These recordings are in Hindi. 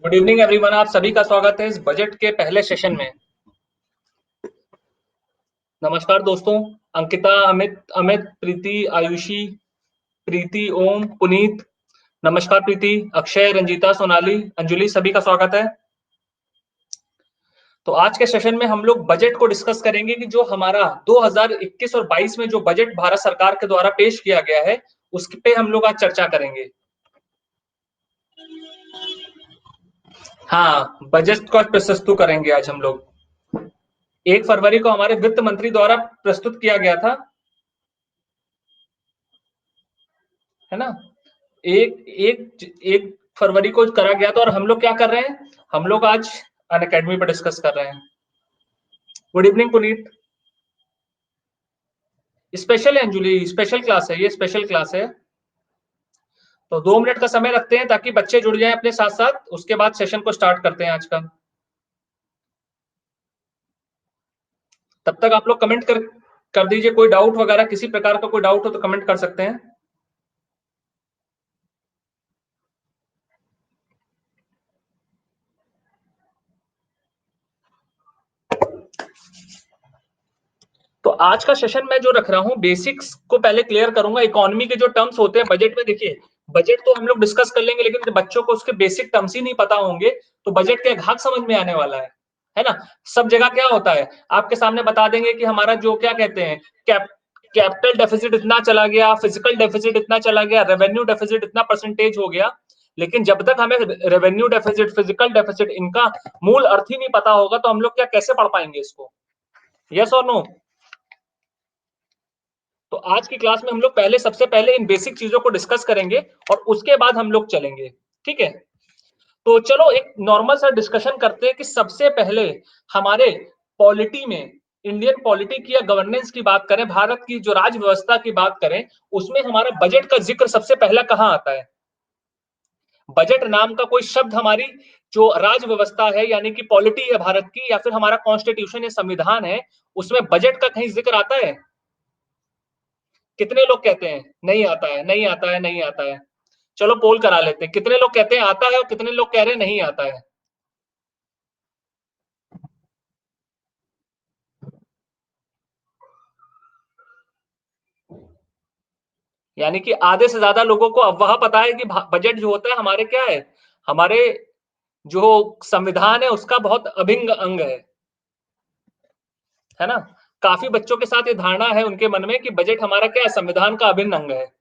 Good evening everyone. आप सभी का स्वागत है इस बजट के पहले सेशन में। नमस्कार दोस्तों। अंकिता, अमित, प्रीति, आयुषी, प्रीति, ओम, पुनीत। नमस्कार प्रीति, अक्षय, रंजीता, सोनाली, अंजलि, सभी का स्वागत है। तो आज के सेशन में हम लोग बजट को डिस्कस करेंगे कि जो हमारा 2021 और 22 में जो बजट भारत सरकार के द्वारा पेश किया गया है उस पे हम लोग आज चर्चा करेंगे। हाँ, बजट का प्रस्तुत करेंगे आज हम लोग। 1 फरवरी को हमारे वित्त मंत्री द्वारा प्रस्तुत किया गया था, है ना। एक एक एक फरवरी को करा गया था और हम लोग क्या कर रहे हैं, हम लोग आज अन अकेडमी पर डिस्कस कर रहे हैं। Good evening Puneet. स्पेशल है अंजुलि, स्पेशल क्लास है, ये स्पेशल क्लास है। तो 2 मिनट का समय रखते हैं ताकि बच्चे जुड़ जाएं अपने साथ साथ, उसके बाद सेशन को स्टार्ट करते हैं आज का। तब तक आप लोग कमेंट कर दीजिए, कोई डाउट वगैरह, किसी प्रकार का कोई डाउट हो तो कमेंट कर सकते हैं। तो आज का सेशन मैं जो रख रहा हूँ, बेसिक्स को पहले क्लियर करूंगा। इकोनॉमी के जो टर्म्स होते हैं बजट में, देखिए बजट तो हम लोग डिस्कस कर लेंगे, लेकिन बच्चों को उसके बेसिक टर्म्स ही नहीं पता होंगे तो बजट के घाट समझ में आने वाला है ना। सब जगह क्या होता है, आपके सामने बता देंगे कि हमारा जो क्या कहते हैं, कैपिटल डेफिसिट इतना चला गया, फिजिकल डेफिसिट इतना चला गया, रेवेन्यू डेफिसिट इतना परसेंटेज हो गया। लेकिन जब तक हमें रेवेन्यू डेफिसिट, फिजिकल डेफिसिट, इनका मूल अर्थ ही नहीं पता होगा तो हम लोग क्या कैसे पढ़ पाएंगे इसको। यस और नो। तो आज की क्लास में हम लोग पहले, सबसे पहले इन बेसिक चीजों को डिस्कस करेंगे और उसके बाद हम लोग चलेंगे। ठीक है, तो चलो एक नॉर्मल सा डिस्कशन करते हैं कि सबसे पहले हमारे पॉलिटी में, इंडियन पॉलिटी की या गवर्नेंस की बात करें, भारत की जो राज व्यवस्था की बात करें, उसमें हमारा बजट का जिक्र सबसे पहला कहां आता है। बजट नाम का कोई शब्द हमारी जो राज व्यवस्था है यानी कि पॉलिटी है भारत की, या फिर हमारा कॉन्स्टिट्यूशन या संविधान है, उसमें बजट का कहीं जिक्र आता है? कितने लोग कहते हैं नहीं आता है, नहीं आता है, नहीं आता है? चलो पोल करा लेते हैं, कितने लोग कहते हैं आता है और कितने लोग कह रहे हैं नहीं आता है। यानी कि आधे से ज्यादा लोगों को अब वह पता है कि बजट जो होता है हमारे क्या है, हमारे जो संविधान है उसका बहुत अभिन्न अंग है ना। काफी बच्चों के साथ ये धारणा है उनके मन में कि बजट हमारा क्या है, संविधान का अभिन्न अंग है।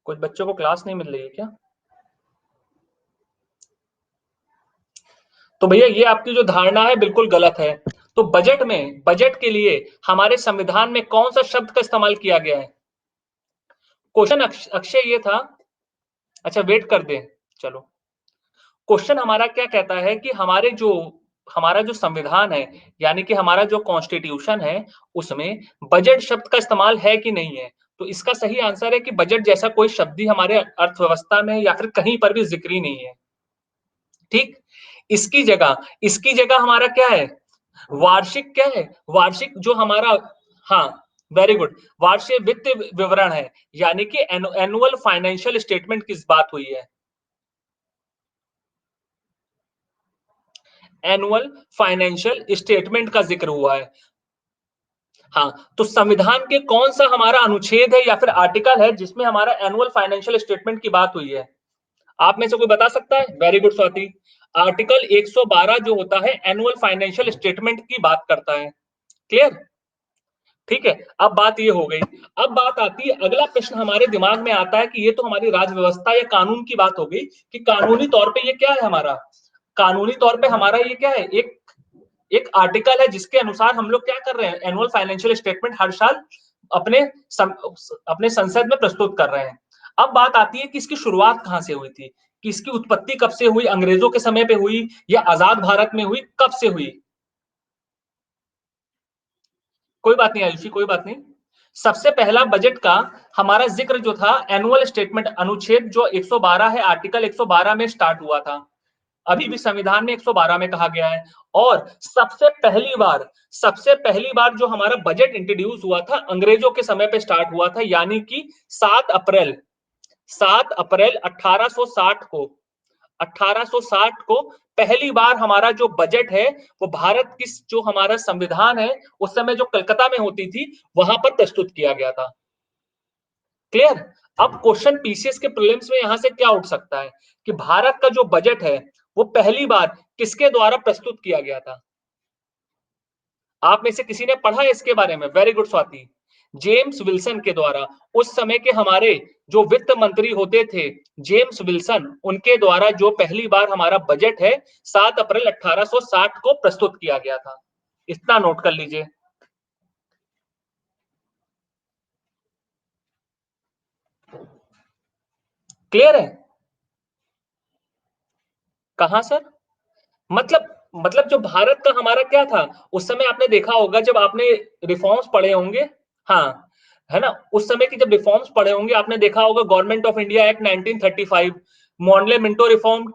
कुछ बच्चों को क्लास नहीं मिल रही है क्या? तो भैया ये आपकी जो धारणा है बिल्कुल गलत है। तो बजट में, बजट के लिए हमारे संविधान में कौन सा शब्द का इस्तेमाल किया गया है? क्वेश्चन अक्षय ये था। अच्छा वेट कर दे, चलो। क्वेश्चन हमारा क्या कहता है कि हमारा जो संविधान है यानी कि हमारा जो कॉन्स्टिट्यूशन है, उसमें बजट शब्द का इस्तेमाल है कि नहीं है। तो इसका सही आंसर है कि बजट जैसा कोई शब्द ही हमारे अर्थव्यवस्था में या फिर कहीं पर भी जिक्र ही नहीं है। ठीक। इसकी जगह हमारा क्या है, वार्षिक क्या है, वार्षिक जो हमारा, हाँ वेरी गुड, वार्षिक वित्त विवरण है, यानी कि एनुअल फाइनेंशियल स्टेटमेंट की बात हुई है। एनुअल फाइनेंशियल स्टेटमेंट का जिक्र हुआ है। हाँ, तो संविधान के कौन सा हमारा अनुच्छेद है या फिर आर्टिकल है जिसमें हमारा एनुअल फाइनेंशियल स्टेटमेंट की बात हुई है? आप में से कोई बता सकता है? Very good Swati. आर्टिकल 112 जो होता है एनुअल फाइनेंशियल स्टेटमेंट की बात करता है। क्लियर? ठीक है, अब बात ये हो गई। अब बात आती है, अगला प्रश्न हमारे दिमाग में आता है कि ये तो हमारी राज व्यवस्था या कानून की बात हो गई कि कानूनी तौर पे ये क्या है हमारा, कानूनी तौर पे हमारा ये क्या है, एक एक आर्टिकल है जिसके अनुसार हम लोग क्या कर रहे हैं, एनुअल फाइनेंशियल स्टेटमेंट हर साल अपने अपने संसद में प्रस्तुत कर रहे हैं। अब बात आती है कि इसकी शुरुआत कहां से हुई थी, कि इसकी उत्पत्ति कब से हुई, अंग्रेजों के समय पे हुई या आजाद भारत में हुई, कब से हुई? कोई बात नहीं आयुषी, कोई बात नहीं। सबसे पहला बजट का हमारा जिक्र जो था, एनुअल स्टेटमेंट अनुच्छेद जो 112 है, आर्टिकल 112 में स्टार्ट हुआ था। अभी भी संविधान में 112 में कहा गया है। और सबसे पहली बार जो हमारा बजट इंट्रोड्यूस हुआ था अंग्रेजों के समय पे स्टार्ट हुआ था, यानी कि 7 अप्रैल 1860 को 1860 को पहली बार हमारा जो बजट है वो भारत की जो हमारा संविधान है उस समय जो कलकत्ता में होती थी वहां पर प्रस्तुत किया गया था। क्लियर? अब क्वेश्चन पीसीएस के प्रीलिम्स में यहां से क्या उठ सकता है कि भारत का जो बजट है वो पहली बार किसके द्वारा प्रस्तुत किया गया था? आप में से किसी ने पढ़ा है इसके बारे में? Very good Swati. James Wilson के द्वारा, उस समय के हमारे जो वित्त मंत्री होते थे जेम्स विल्सन, उनके द्वारा जो पहली बार हमारा बजट है 7 अप्रैल 1860 को प्रस्तुत किया गया था। इतना नोट कर लीजिए। क्लियर है? कहां सर? मतलब जो भारत का हमारा क्या था उस समय आपने देखा होगा जब आपने रिफॉर्म्स पढ़े होंगे। हाँ, है ना, उस समय की जब रिफॉर्म्स पढ़े होंगे आपने देखा होगा government of India act 1935, Morley Minto reform,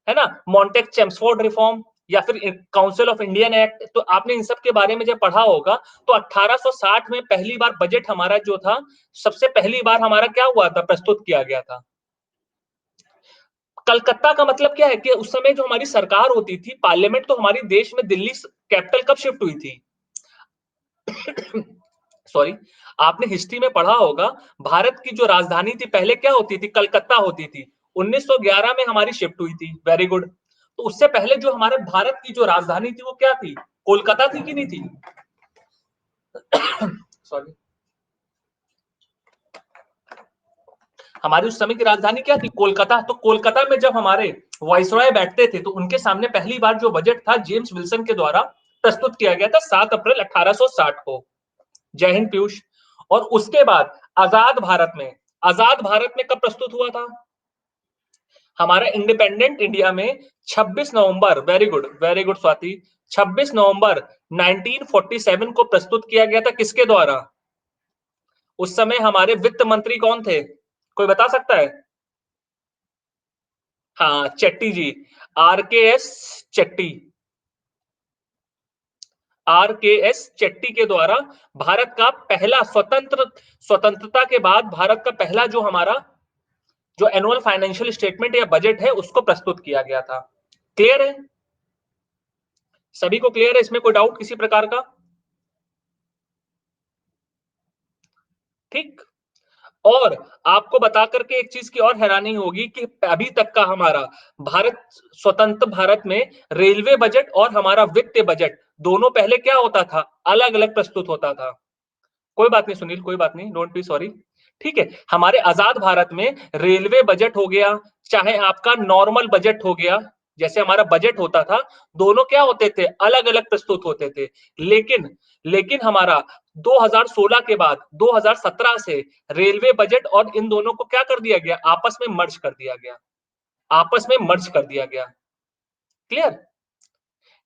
है ना, मॉन्टेक चेम्सफोर्ड रिफॉर्म या फिर काउंसिल ऑफ इंडियन एक्ट, तो आपने इन सब के बारे में जब पढ़ा होगा तो 1860 में पहली बार बजट हमारा जो था सबसे पहली बार हमारा क्या हुआ था, प्रस्तुत किया गया था। कलकत्ता का मतलब क्या है कि उस समय जो हमारी सरकार होती थी, पार्लियामेंट तो हमारी देश में दिल्ली कैपिटल कब शिफ्ट हुई थी? सॉरी, आपने हिस्ट्री में पढ़ा होगा भारत की जो राजधानी थी पहले क्या होती थी, कलकत्ता होती थी। 1911 में हमारी शिफ्ट हुई थी। Very good. तो उससे पहले जो हमारे भारत की जो राजधानी थी वो क्या थी, कोलकाता थी कि नहीं थी? सॉरी, हमारी उस समय की राजधानी क्या थी, कोलकाता। तो कोलकाता में जब हमारे वाइसरॉय बैठते थे तो उनके सामने पहली बार जो बजट था जेम्स विल्सन के द्वारा प्रस्तुत किया गया था 7 अप्रैल 1860 को। जय हिंद पीयूष। और उसके बाद आजाद भारत में कब प्रस्तुत हुआ था? हमारा इंडिपेंडेंट इंडिया में 26 नवंबर, वेरी गुड स्वाति, 26 नवंबर 1947 को प्रस्तुत किया गया था। किसके द्वारा? उस समय हमारे वित्त मंत्री कौन थे, कोई बता सकता है? हाँ, चेट्टी जी, आर के एस चेट्टी। आर के एस चेट्टी के द्वारा भारत का पहला स्वतंत्रता के बाद भारत का पहला जो हमारा जो एनुअल फाइनेंशियल स्टेटमेंट या बजट है उसको प्रस्तुत किया गया था। क्लियर है? सभी को क्लियर है? इसमें कोई डाउट किसी प्रकार का? ठीक। और आपको बता करके एक चीज की और हैरानी होगी कि अभी तक का हमारा भारत, स्वतंत्र भारत में रेलवे बजट और हमारा वित्तीय बजट दोनों पहले क्या होता था, अलग अलग प्रस्तुत होता था। कोई बात नहीं सुनील, कोई बात नहीं, डोंट बी सॉरी। ठीक है, हमारे आजाद भारत में रेलवे बजट हो गया चाहे आपका नॉर्मल बजट हो गया, जैसे हमारा बजट होता था, दोनों क्या होते थे, अलग अलग प्रस्तुत होते थे। लेकिन लेकिन हमारा 2016 के बाद 2017 से रेलवे बजट और इन दोनों को क्या कर दिया गया, आपस में मर्ज कर दिया गया, आपस में मर्ज कर दिया गया। क्लियर?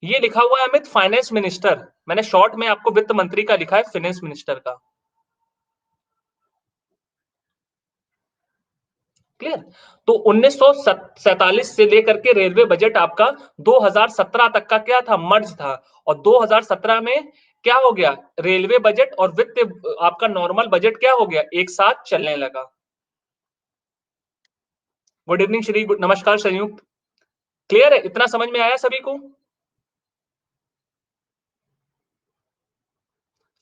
ये लिखा हुआ है अमित, फाइनेंस मिनिस्टर, मैंने शॉर्ट में आपको वित्त मंत्री का लिखा है, फाइनेंस मिनिस्टर का। क्लियर? तो 1947 से लेकर के रेलवे बजट आपका 2017 तक का क्या था, मर्ज था। और 2017 में क्या हो गया, रेलवे बजट और वित्त आपका नॉर्मल बजट क्या हो गया, एक साथ चलने लगा। गुड इवनिंग श्री, गुड नमस्कार संयुक्त। क्लियर है? इतना समझ में आया सभी को?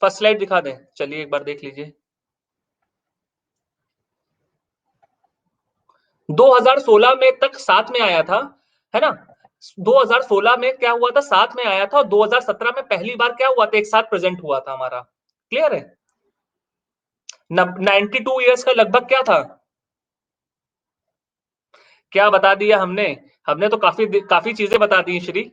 फर्स्ट स्लाइड दिखा दें, चलिए एक बार देख लीजिए। 2016 में तक साथ में आया था, है ना, 2016 में क्या हुआ था, साथ में आया था, और 2017 में पहली बार क्या हुआ था, एक साथ प्रेजेंट हुआ था हमारा। क्लियर है? 92 ईयर्स का लगभग क्या था, क्या बता दिया हमने, हमने तो काफी काफी चीजें बता दी श्री।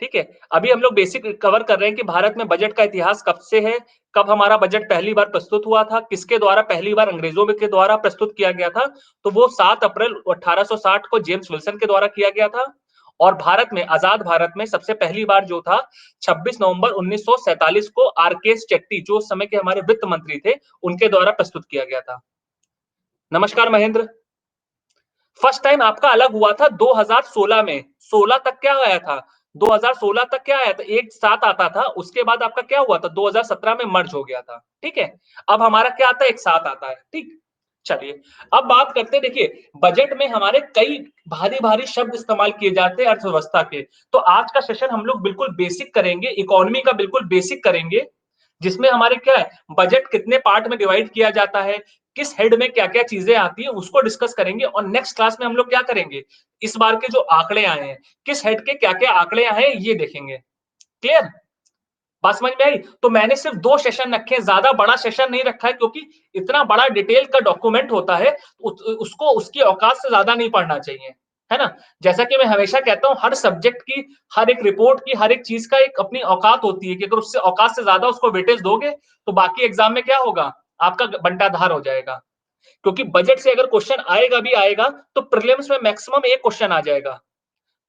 ठीक है, अभी हम लोग बेसिक कवर कर रहे हैं कि भारत में बजट का इतिहास कब से है, कब हमारा बजट पहली बार प्रस्तुत हुआ था, किसके द्वारा पहली बार, अंग्रेजों के द्वारा प्रस्तुत किया गया था। तो वो 7 अप्रैल 1860 को जेम्स विल्सन के द्वारा किया गया था। और भारत में, आजाद भारत में सबसे पहली बार जो था 26 नवंबर 1947 को आर के एस चेट्टी, जो उस समय के हमारे वित्त मंत्री थे, उनके द्वारा प्रस्तुत किया गया था। नमस्कार महेंद्र। फर्स्ट टाइम आपका अलग हुआ था 2016 में, 16 तक क्या आया था, 2016 तक क्या आया था, एक साथ आता था, उसके बाद आपका क्या हुआ था, 2017 में मर्ज हो गया था। ठीक है, अब हमारा क्या आता है, एक साथ आता है। ठीक, चलिए, अब बात करते हैं, देखिए बजट में हमारे कई भारी-भारी शब्द इस्तेमाल किए जाते हैं अर्थव्यवस्था के। तो आज का सेशन हम लोग बिल्कुल बेसिक करेंगे, इकोनॉमी का बिल्कुल बेसिक करेंगे, जिसमें हमारे क्या है, बजट कितने पार्ट में डिवाइड किया जाता है, किस हेड में क्या-क्या चीज़ें आती हैं, उसको डिस्कस करेंगे और नेक्स्ट क्लास में हम लोग क्या करेंगे, इस बार के जो आंकड़े आए हैं, किस हेड के क्या-क्या आंकड़े आए हैं, ये देखेंगे। क्लियर? बात समझ में आई? तो मैंने सिर्फ 2 सेशन रखे हैं, ज़्यादा बड़ा सेशन नहीं रखा है क्योंकि इतना बड़ा डिटेल का डॉक्यूमेंट होता है, उसको उसकी औकात से ज़्यादा नहीं पढ़ना चाहिए, है ना? जैसा कि मैं हमेशा कहता हूँ, हर सब्जेक्ट की, हर एक रिपोर्ट की, हर एक चीज़ का एक अपनी औकात होती है कि अगर उससे औकात से ज़्यादा उसको वेटेज दोगे, तो बाकी एग्ज़ाम में क्या होगा? आपका बंटाधार हो जाएगा। क्योंकि बजट से अगर क्वेश्चन आएगा भी आएगा, तो प्रीलिम्स में मैक्सिमम 1 क्वेश्चन आ जाएगा।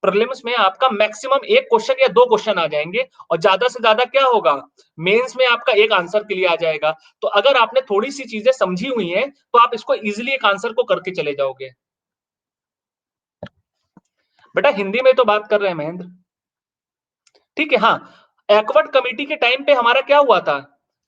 प्रीलिम्स में आपका मैक्सिमम 1 क्वेश्चन या 2 क्वेश्चन आ जाएँगे और ज़्यादा से ज़्यादा क्या होगा, मेंस में आपका 1 आंसर के लिए आ जाएगा। तो अगर आपने थोड़ी-सी चीज़ें समझी हुई हैं, तो आप इसको ईज़िली एक आंसर को करके चले जाओगे। बेटा हिंदी में तो बात कर रहे हैं महेंद्र। ठीक है, हाँ। एक्वर्ड कमिटी के टाइम पे हमारा क्या हुआ था?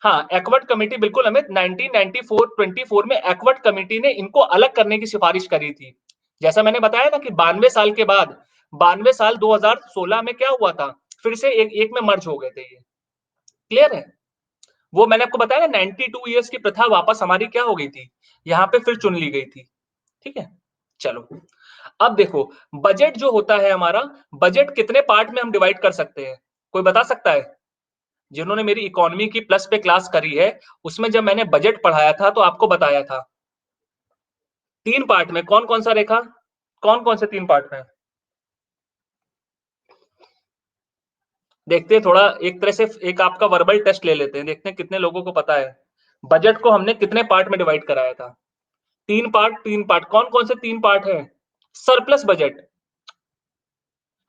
हाँ, एक्वर्ड कमिटी बिल्कुल अमित 1994 में एक्वर्ड कमिटी ने इनको अलग करने की सिफारिश करी थी। जैसा मैंने बताया ना कि 92 साल के बाद 92 साल 2016 में क्या हुआ था? फिर से एक एक में मर्ज हो गए थे ये। क्लियर है? वो मैंने आपको बताया ना 92 इयर्स की प्रथा वापस हमारी क्या हो गई थी? यहाँ पे फिर चुन ली गई थी। ठीक है? चलो। अब देखो, बजट जो होता है हमारा, बजट कितने पार्ट में हम डिवाइड कर सकते हैं? कोई बता सकता है? जिन्होंने मेरी इकोनॉमी की प्लस पे क्लास करी है, उसमें जब मैंने बजट पढ़ाया था तो आपको बताया था। 3 पार्ट में कौन-कौन सा रेखा? कौन-कौन से 3 पार्ट में? देखते हैं थोड़ा एक तरह से एक आपका वर्बल टेस्ट ले लेते हैं, देखते हैं कितने लोगों को पता है। बजट को हमने कितने पार्ट में डिवाइड कराया था? 3 पार्ट, 3 पार्ट। कौन-कौन से 3 पार्ट हैं? सरप्लस बजट,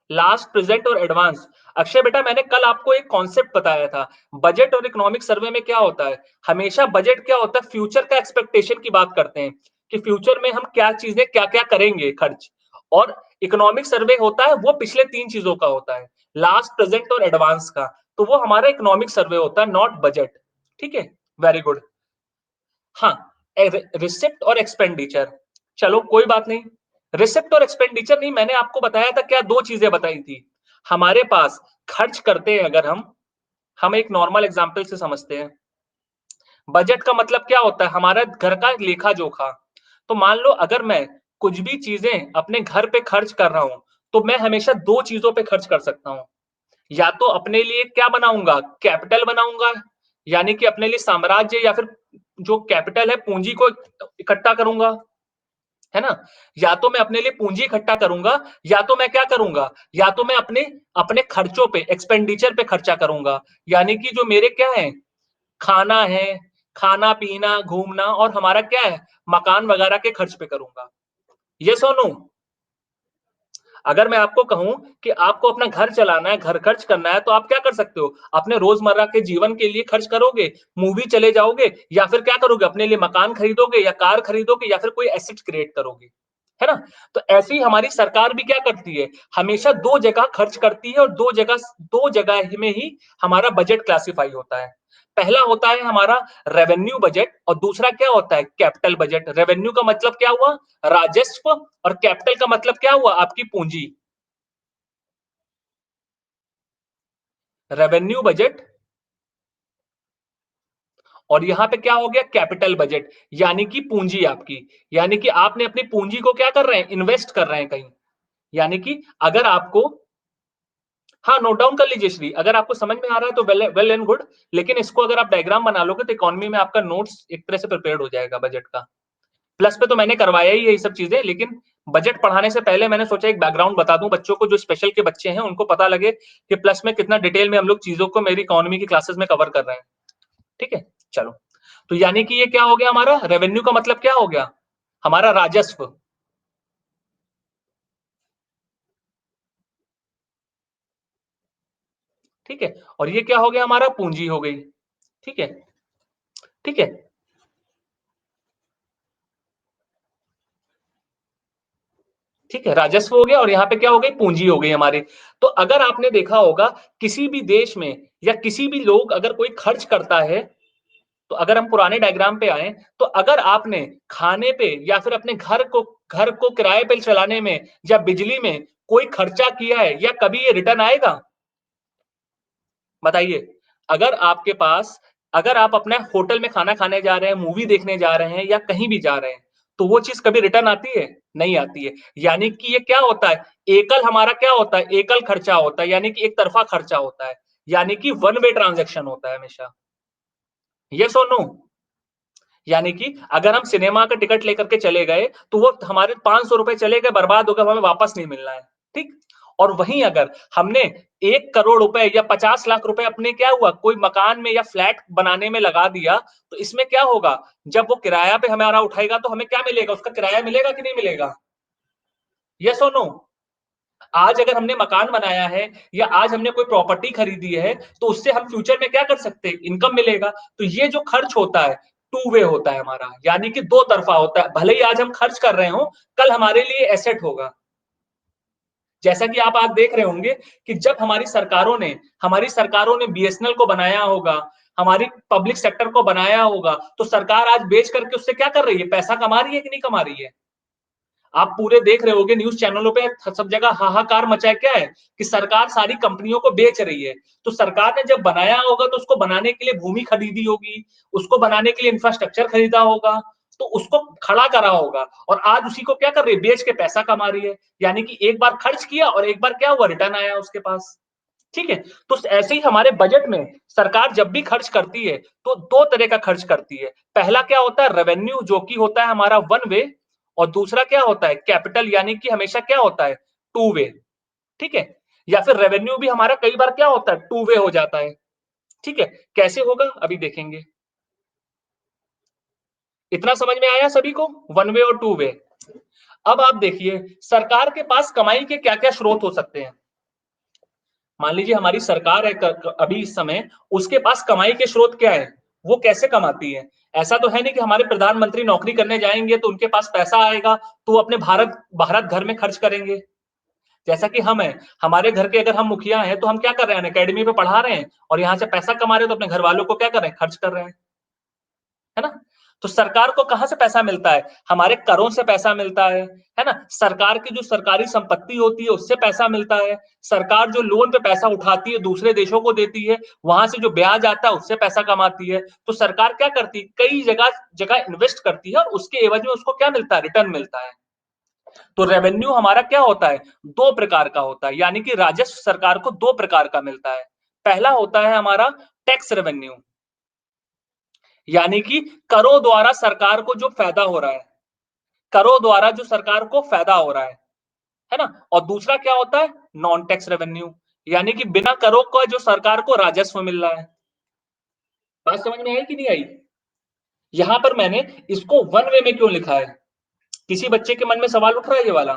लास्ट, प्रेजेंट और एडवांस। अक्षय बेटा मैंने कल आपको एक कॉन्सेप्ट बताया था। बजट और इकोनॉमिक सर्वे में क्या होता है? हमेशा बजट क्या होता है? फ्यूचर का एक्सपेक्टेशन की बात करते हैं कि फ्यूचर में हम क्या चीजें क्या-क्या करेंगे खर्च। और इकोनॉमिक सर्वे होता है वो पिछले 3 चीजों का होता है, लास्ट, प्रेजेंट और एडवांस का। तो वो हमारा इकोनॉमिक सर्वे होता है, नॉट बजट। ठीक है? Very good. हाँ, रिसिप्ट और एक्सपेंडिचर। चलो कोई बात नहीं। रिसिप्ट और एक्सपेंडिचर नहीं, मैंने आपको बताया था क्या, 2 चीजें बताई थी। हमारे पास खर्च करते हैं अगर हम एक नॉर्मल एग्जांपल से समझते हैं। बजट का मतलब क्या होता है? हमारा घर का लेखा जोखा। तो मान लो अगर मैं कुछ भी चीजें अपने घर पे खर्च कर रहा हूं, तो मैं हमेशा 2 चीजों पे खर्च कर सकता हूं। या तो अपने लिए क्या बनाऊंगा, कैपिटल बनाऊंगा, यानी कि अपने लिए साम्राज्य या फिर जो कैपिटल है पूंजी को इकट्ठा करूंगा, है ना? या तो मैं अपने लिए पूंजी इकट्ठा करूंगा, या तो मैं क्या करूंगा, या तो मैं अपने अपने खर्चों पे, एक्सपेंडिचर पे खर्चा करूंगा, यानी कि जो मेरे क्या है, खाना है, खाना पीना घूमना और हमारा क्या है, मकान वगैरह के खर्च पे करूंगा। ये सोनू, अगर मैं आपको कहूं कि आपको अपना घर चलाना है, घर खर्च करना है, तो आप क्या कर सकते हो? अपने रोजमर्रा के जीवन के लिए खर्च करोगे, मूवी चले जाओगे, या फिर क्या करोगे, अपने लिए मकान खरीदोगे या कार खरीदोगे या फिर कोई एसेट क्रिएट करोगे, है ना? तो ऐसे ही हमारी सरकार भी क्या करती है, हमेशा 2 जगह खर्च करती है और 2 जगह में ही हमारा बजट क्लासिफाई होता है। पहला होता है हमारा रेवेन्यू बजट और दूसरा क्या होता है, कैपिटल बजट। रेवेन्यू का मतलब क्या हुआ, राजस्व, और कैपिटल का मतलब क्या हुआ, आपकी पूंजी। रेवेन्यू बजट और यहां पे क्या हो गया, कैपिटल बजट, यानी कि पूंजी आपकी, यानी कि आपने अपनी पूंजी को क्या कर रहे हैं, इन्वेस्ट कर रहे हैं कहीं। यानी कि अगर आपको, हाँ नोट डाउन कर लीजिए श्री, अगर आपको समझ में आ रहा है तो वेल एंड गुड, लेकिन इसको अगर आप डायग्राम बना लोगे तो इकोनॉमी में आपका नोट्स एक तरह से प्रिपेयर्ड हो जाएगा बजट का। प्लस पे तो मैंने करवाया ही है ये सब चीजें, लेकिन बजट पढ़ाने से पहले मैंने सोचा एक बैकग्राउंड बता दूं बच्चों को, जो स्पेशल के बच्चे हैं उनको पता लगे कि प्लस में कितना डिटेल में हम लोग चीजों को मेरी इकोनॉमी की क्लासेस में कवर कर रहे हैं। ठीक है, चलो। तो यानी कि ये क्या हो गया, हमारा रेवेन्यू का मतलब क्या हो गया, हमारा राजस्व। ठीक है, और ये क्या हो गया, हमारा पूंजी हो गई। ठीक है, ठीक है, ठीक है, राजस्व हो गया और यहाँ पे क्या हो गई, पूंजी हो गई हमारी। तो अगर आपने देखा होगा किसी भी देश में या किसी भी लोग अगर कोई खर्च करता है, तो अगर हम पुराने डायग्राम पे आए, तो अगर आपने खाने पे या फिर अपने घर को किराए पे चलाने में या बिजली में कोई खर्चा किया है या कभी ये रिटर्न आएगा? बताइए। अगर आपके पास अगर आप अपने होटल में खाना खाने जा रहे हैं, मूवी देखने जा रहे हैं या कहीं भी जा रहे हैं, तो वो चीज़ कभी रिटर्न आती है? नहीं आती है। यानी कि ये क्या होता है? एकल हमारा क्या होता है? एकल खर्चा होता है, यानी कि एक तरफ़ा खर्चा होता है। यानी कि वन वे ट्रांज़ैक्शन होता है हमेशा। येस और नो? यानी कि अगर हम सिनेमा का टिकट लेकर के चले गए, तो वो हमारे ₹500 चले गए, बर्बाद हो गए, हमें वापस नहीं मिलना है, ठीक? और वहीं अगर हमने 1 करोड़ रुपए या 50 लाख रुपए अपने क्या हुआ, कोई मकान में या फ्लैट बनाने में लगा दिया, तो इसमें क्या होगा? जब वो किराया पे हमारा उठाएगा, तो हमें क्या मिलेगा? उसका किराया मिलेगा कि नहीं मिलेगा? येस और नो? आज अगर हमने मकान बनाया है या आज हमने कोई प्रॉपर्टी खरीदी है, तो उससे हम फ्यूचर में क्या कर सकते हैं? इनकम मिलेगा। तो ये जो खर्च होता है, टू वे होता है हमारा, यानी कि दो तरफ़ा होता है। भले ही आज हम खर्च कर रहे हों, कल हमारे लिए एसेट होगा। जैसा कि आप आज देख रहे होंगे कि जब हमारी सरकारों ने बीएसएनएल को बनाया होगा, हमारी पब्लिक सेक्टर को बनाया होगा, तो सरकार आज बेच करके उससे क्या कर रही है? पैसा कमा रही है कि नहीं कमा रही है? आप पूरे देख रहे होंगे न्यूज़ चैनलों पे सब जगह हाहाकार मचा है, क्या है? कि सरकार सारी कंपनियों को बेच रही है। तो सरकार ने जब बनाया होगा तो उसको बनाने के लिए भूमि खरीदी होगी, उसको बनाने के लिए इंफ्रास्ट्रक्चर खरीदा होगा, तो उसको खड़ा करा होगा और आज उसी को क्या कर रही है? बेच के पैसा कमा रही है। यानी कि एक बार खर्च किया और एक बार क्या हुआ? रिटर्न आया उसके पास। ठीक है? तो ऐसे ही हमारे बजट में सरकार जब भी खर्च करती है, तो 2 तरह का खर्च करती है। पहला क्या होता है? रेवेन्यू, जो कि होता है हमारा वन वे, और दूसरा क्या होता है? कैपिटल, यानी कि हमेशा क्या होता है? Two way. ठीक है? या फिर रेवेन्यू भी हमारा कई बार क्या होता है? टू वे हो जाता है। ठीक है? कैसे होगा? अभी देखेंगे। इतना समझ में आया सभी को? वन वे और टू वे। अब आप देखिए, सरकार के पास कमाई के क्या-क्या स्रोत हो सकते हैं। मान लीजिए हमारी सरकार है अभी इस समय, उसके पास कमाई के स्रोत क्या है? वो कैसे कमाती है? ऐसा तो है नहीं कि हमारे प्रधानमंत्री नौकरी करने जाएँगे तो उनके पास पैसा आएगा, तो वो अपने भारत भारत घर में खर्च करेंगे। जैसा कि हम हैं, हमारे घर के अगर हम मुखिया हैं, तो हम क्या कर रहे हैं? अकेडमी में पढ़ा रहे हैं और यहाँ से पैसा कमा रहे हैं, तो अपने घरवालों को क्या कर रहे हैं? खर्च कर रहे हैं। है ना? तो सरकार को कहाँ से पैसा मिलता है? हमारे करों से पैसा मिलता है ना? सरकार की जो सरकारी संपत्ति होती है, उससे पैसा मिलता है। सरकार जो लोन पे पैसा उठाती है, दूसरे देशों को देती है, वहाँ से जो ब्याज आता है, उससे पैसा कमाती है। तो सरकार क्या करती है? कई जगह जगह इन्वेस्ट करती है और उसके एवज में उसको क्या मिलता है? रिटर्न मिलता है। तो रेवेन्यू हमारा क्या होता है? 2 प्रकार का होता है, यानी कि राजस्व सरकार को 2 प्रकार का मिलता है। पहला होता है हमारा टैक्स रेवेन्यू, यानी कि करों द्वारा सरकार को जो फायदा हो रहा है, करों द्वारा जो सरकार को फायदा हो रहा है ना? और दूसरा क्या होता है? नॉन टैक्स रेवेन्यू, यानी कि बिना करों का जो सरकार को राजस्व मिल रहा है। बात समझ में आई कि नहीं आई? यहां पर मैंने इसको वन वे में क्यों लिखा है? किसी बच्चे के मन में सवाल उठ रहा है ये वाला,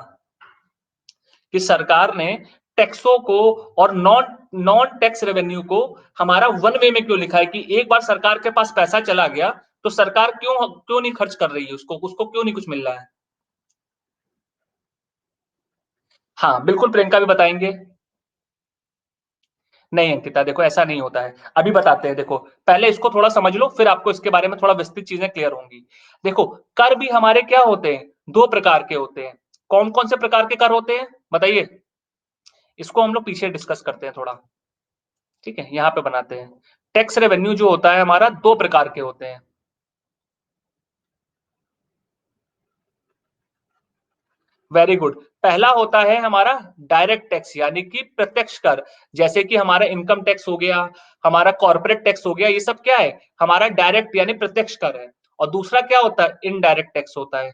कि सरकार ने टैक्सों को और नॉन नॉन टैक्स रेवेन्यू को हमारा वन वे में क्यों लिखा है, कि एक बार सरकार के पास पैसा चला गया, तो सरकार क्यों क्यों नहीं खर्च कर रही है उसको उसको क्यों नहीं कुछ मिल रहा है? हाँ, बिल्कुल प्रियंका भी बताएँगे। नहीं अंकिता, देखो ऐसा नहीं होता है। अभी बताते हैं, देखो, पहले इसको थोड़ा समझ लो, फिर आपको इसके बारे में थोड़ा विस्तृत चीज़ें क्लियर होंगी। देखो, कर भी हमारे क्या होते हैं? 2 प्रकार के होते हैं। कौन-कौन से प्रकार के कर होते हैं? बताइए? इसको हम लोग पीछे डिस्कस करते हैं थोड़ा, ठीक है? यहाँ पे बनाते हैं। टैक्स रेवेन्यू जो होता है हमारा 2 प्रकार के होते हैं। Very good. पहला होता है हमारा डायरेक्ट टैक्स, यानी कि प्रत्यक्ष कर। जैसे कि हमारा इनकम टैक्स हो गया, हमारा कॉर्पोरेट टैक्स हो गया, ये सब क्या है? हमारा डायरेक्ट यानी प्रत्यक्ष कर है। और दूसरा क्या होता है? इनडायरेक्ट टैक्स होता है,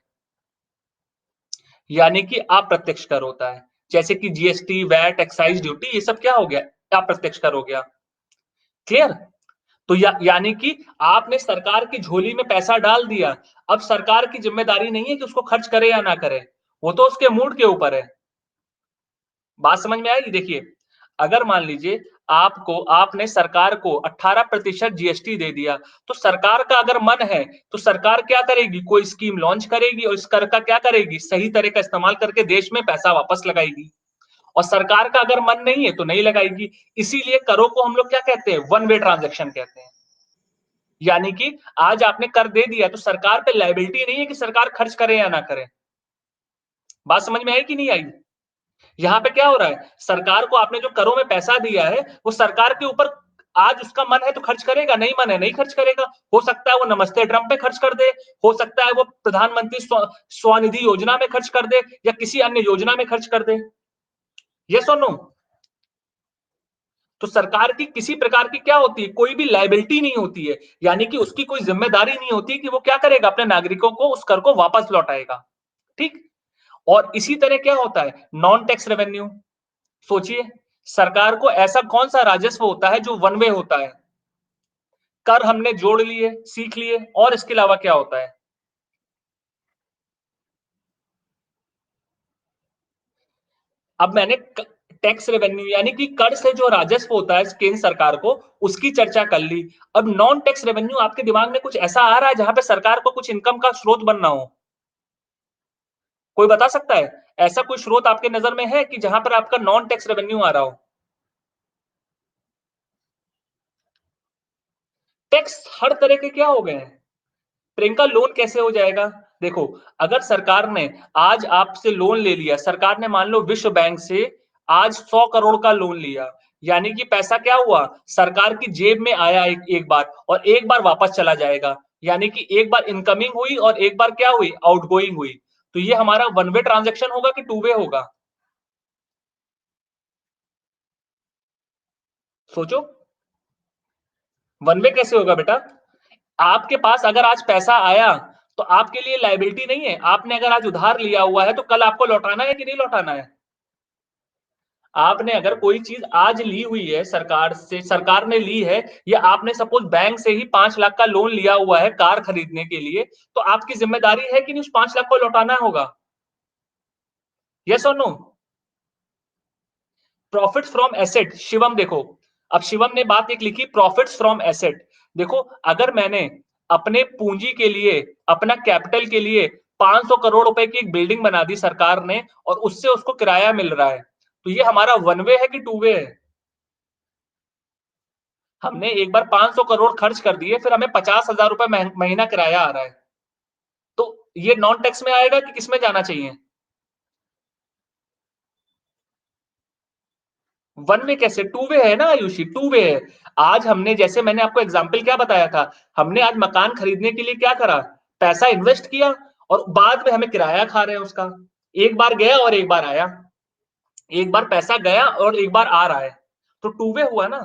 यानी कि अप्रत्यक्ष कर होता है। जैसे कि जीएसटी, वैट, एक्साइज ड्यूटी, ये सब क्या हो गया? अप्रत्यक्ष कर हो गया। क्लियर? तो यानी कि आपने सरकार की झोली में पैसा डाल दिया। अब सरकार की जिम्मेदारी नहीं है कि उसको खर्च करे या ना करे, वो तो उसके मूड के ऊपर है। बात समझ में आएगी? देखिए, अगर मान लीजिए आपने सरकार को 18% जीएसटी दे दिया, तो सरकार का अगर मन है, तो सरकार क्या करेगी? कोई स्कीम लॉन्च करेगी और इस कर का क्या करेगी? सही तरह का इस्तेमाल करके देश में पैसा वापस लगाएगी। और सरकार का अगर मन नहीं है, तो नहीं लगाएगी। इसीलिए करों को हम लोग क्या कहते हैं? वन वे ट्रांज़ैक्शन कहते हैं। यानी कि आज आपने कर दे दिया तो सरकार पे लायबिलिटी नहीं है कि सरकार खर्च करे या ना करे। बात समझ में आई कि नहीं आई? यहाँ पे क्या हो रहा है, सरकार को आपने जो करों में पैसा दिया है, वो सरकार के ऊपर आज उसका मन है तो खर्च करेगा, नहीं मन है नहीं खर्च करेगा। हो सकता है वो नमस्ते ट्रम्प पे खर्च कर दे, हो सकता है वो प्रधानमंत्री स्वनिधि योजना में खर्च कर दे या किसी अन्य योजना में खर्च कर दे। यस और नो? तो सरकार की किसी प्रकार की क्या होती है, कोई भी लायबिलिटी नहीं होती है, यानी कि उसकी कोई जिम्मेदारी नहीं होती कि वो क्या करेगा, अपने नागरिकों को उस कर को वापस लौटाएगा। ठीक? और इसी तरह क्या होता है, नॉन टैक्स रेवेन्यू। सोचिए, सरकार को ऐसा कौन-सा राजस्व होता है जो वन वे होता है? कर हमने जोड़ लिए, सीख लिए और इसके अलावा क्या होता है? अब मैंने क टैक्स रेवेन्यू यानी कि कर से जो राजस्व होता है केंद्र सरकार को, उसकी चर्चा कर ली। अब नॉन टैक्स रेवेन्यू आपके दिमाग में कुछ ऐसा आ रहा है जहाँ पे सरकार को कुछ इनकम का स्रोत बनना हो? कोई बता सकता है? ऐसा कोई स्रोत आपके नज़र में है कि जहाँ पर आपका नॉन टैक्स रेवेन्यू आ रहा हो? टैक्स हर तरह के क्या हो गए हैं? प्रियंका लोन कैसे हो जाएगा? देखो, अगर सरकार ने आज आपसे लोन ले लिया, सरकार ने मान लो विश्व बैंक से आज 100 करोड़ का लोन लिया, यानी कि पैसा क्या हुआ? सरकार की जेब में आया एक एक बार और एक बार वापस चला जाएगा। यानी कि एक बार इनकमिंग हुई और एक बार क्या हुई? आउटगोइंग हुई। तो ये हमारा वन वे ट्रांज़ैक्शन होगा कि टू वे होगा? सोचो, वन वे कैसे होगा बेटा? आपके पास अगर आज पैसा आया, तो आपके लिए लायबिलिटी नहीं है। आपने अगर आज उधार लिया हुआ है, तो कल आपको लौटाना है कि नहीं लौटाना है? आपने अगर कोई चीज़ आज ली हुई है सरकार से, सरकार ने ली है या आपने सपोज़ बैंक से ही 5 लाख का लोन लिया हुआ है कार खरीदने के लिए, तो आपकी ज़िम्मेदारी है कि नहीं उस 5 लाख को लौटाना होगा? येस और no? Profits from asset Shivam देखो, अब शिवम ने बात एक लिखी प्रॉफिट्स फ्रॉम एसेट। देखो, अगर मैंने अपने पूंजी के लिए, अपना कैपिटल के लिए 500 करोड़ रुपए की एक बिल्डिंग बना दी सरकार ने और उससे उसको किराया मिल रहा है, तो ये हमारा वन वे है कि टू वे है? हमने एक बार 500 करोड़ खर्च कर दिए, फिर हमें 50,000 रुपए महीना किराया आ रहा है। तो ये नॉन टैक्स में आएगा कि किसमें जाना चाहिए? वन वे कैसे? टू वे है ना आयुषी, टू वे है। आज हमने जैसे मैंने आपको एग्जांपल क्या बताया था, हमने आज मकान खरीदने के लिए क्या करा? पैसा इन्वेस्ट किया और बाद में हमें किराया खा रहे हैं उसका। एक बार गया और एक बार आया। एक बार पैसा गया और एक बार आ रहा है। तो टू वे हुआ ना,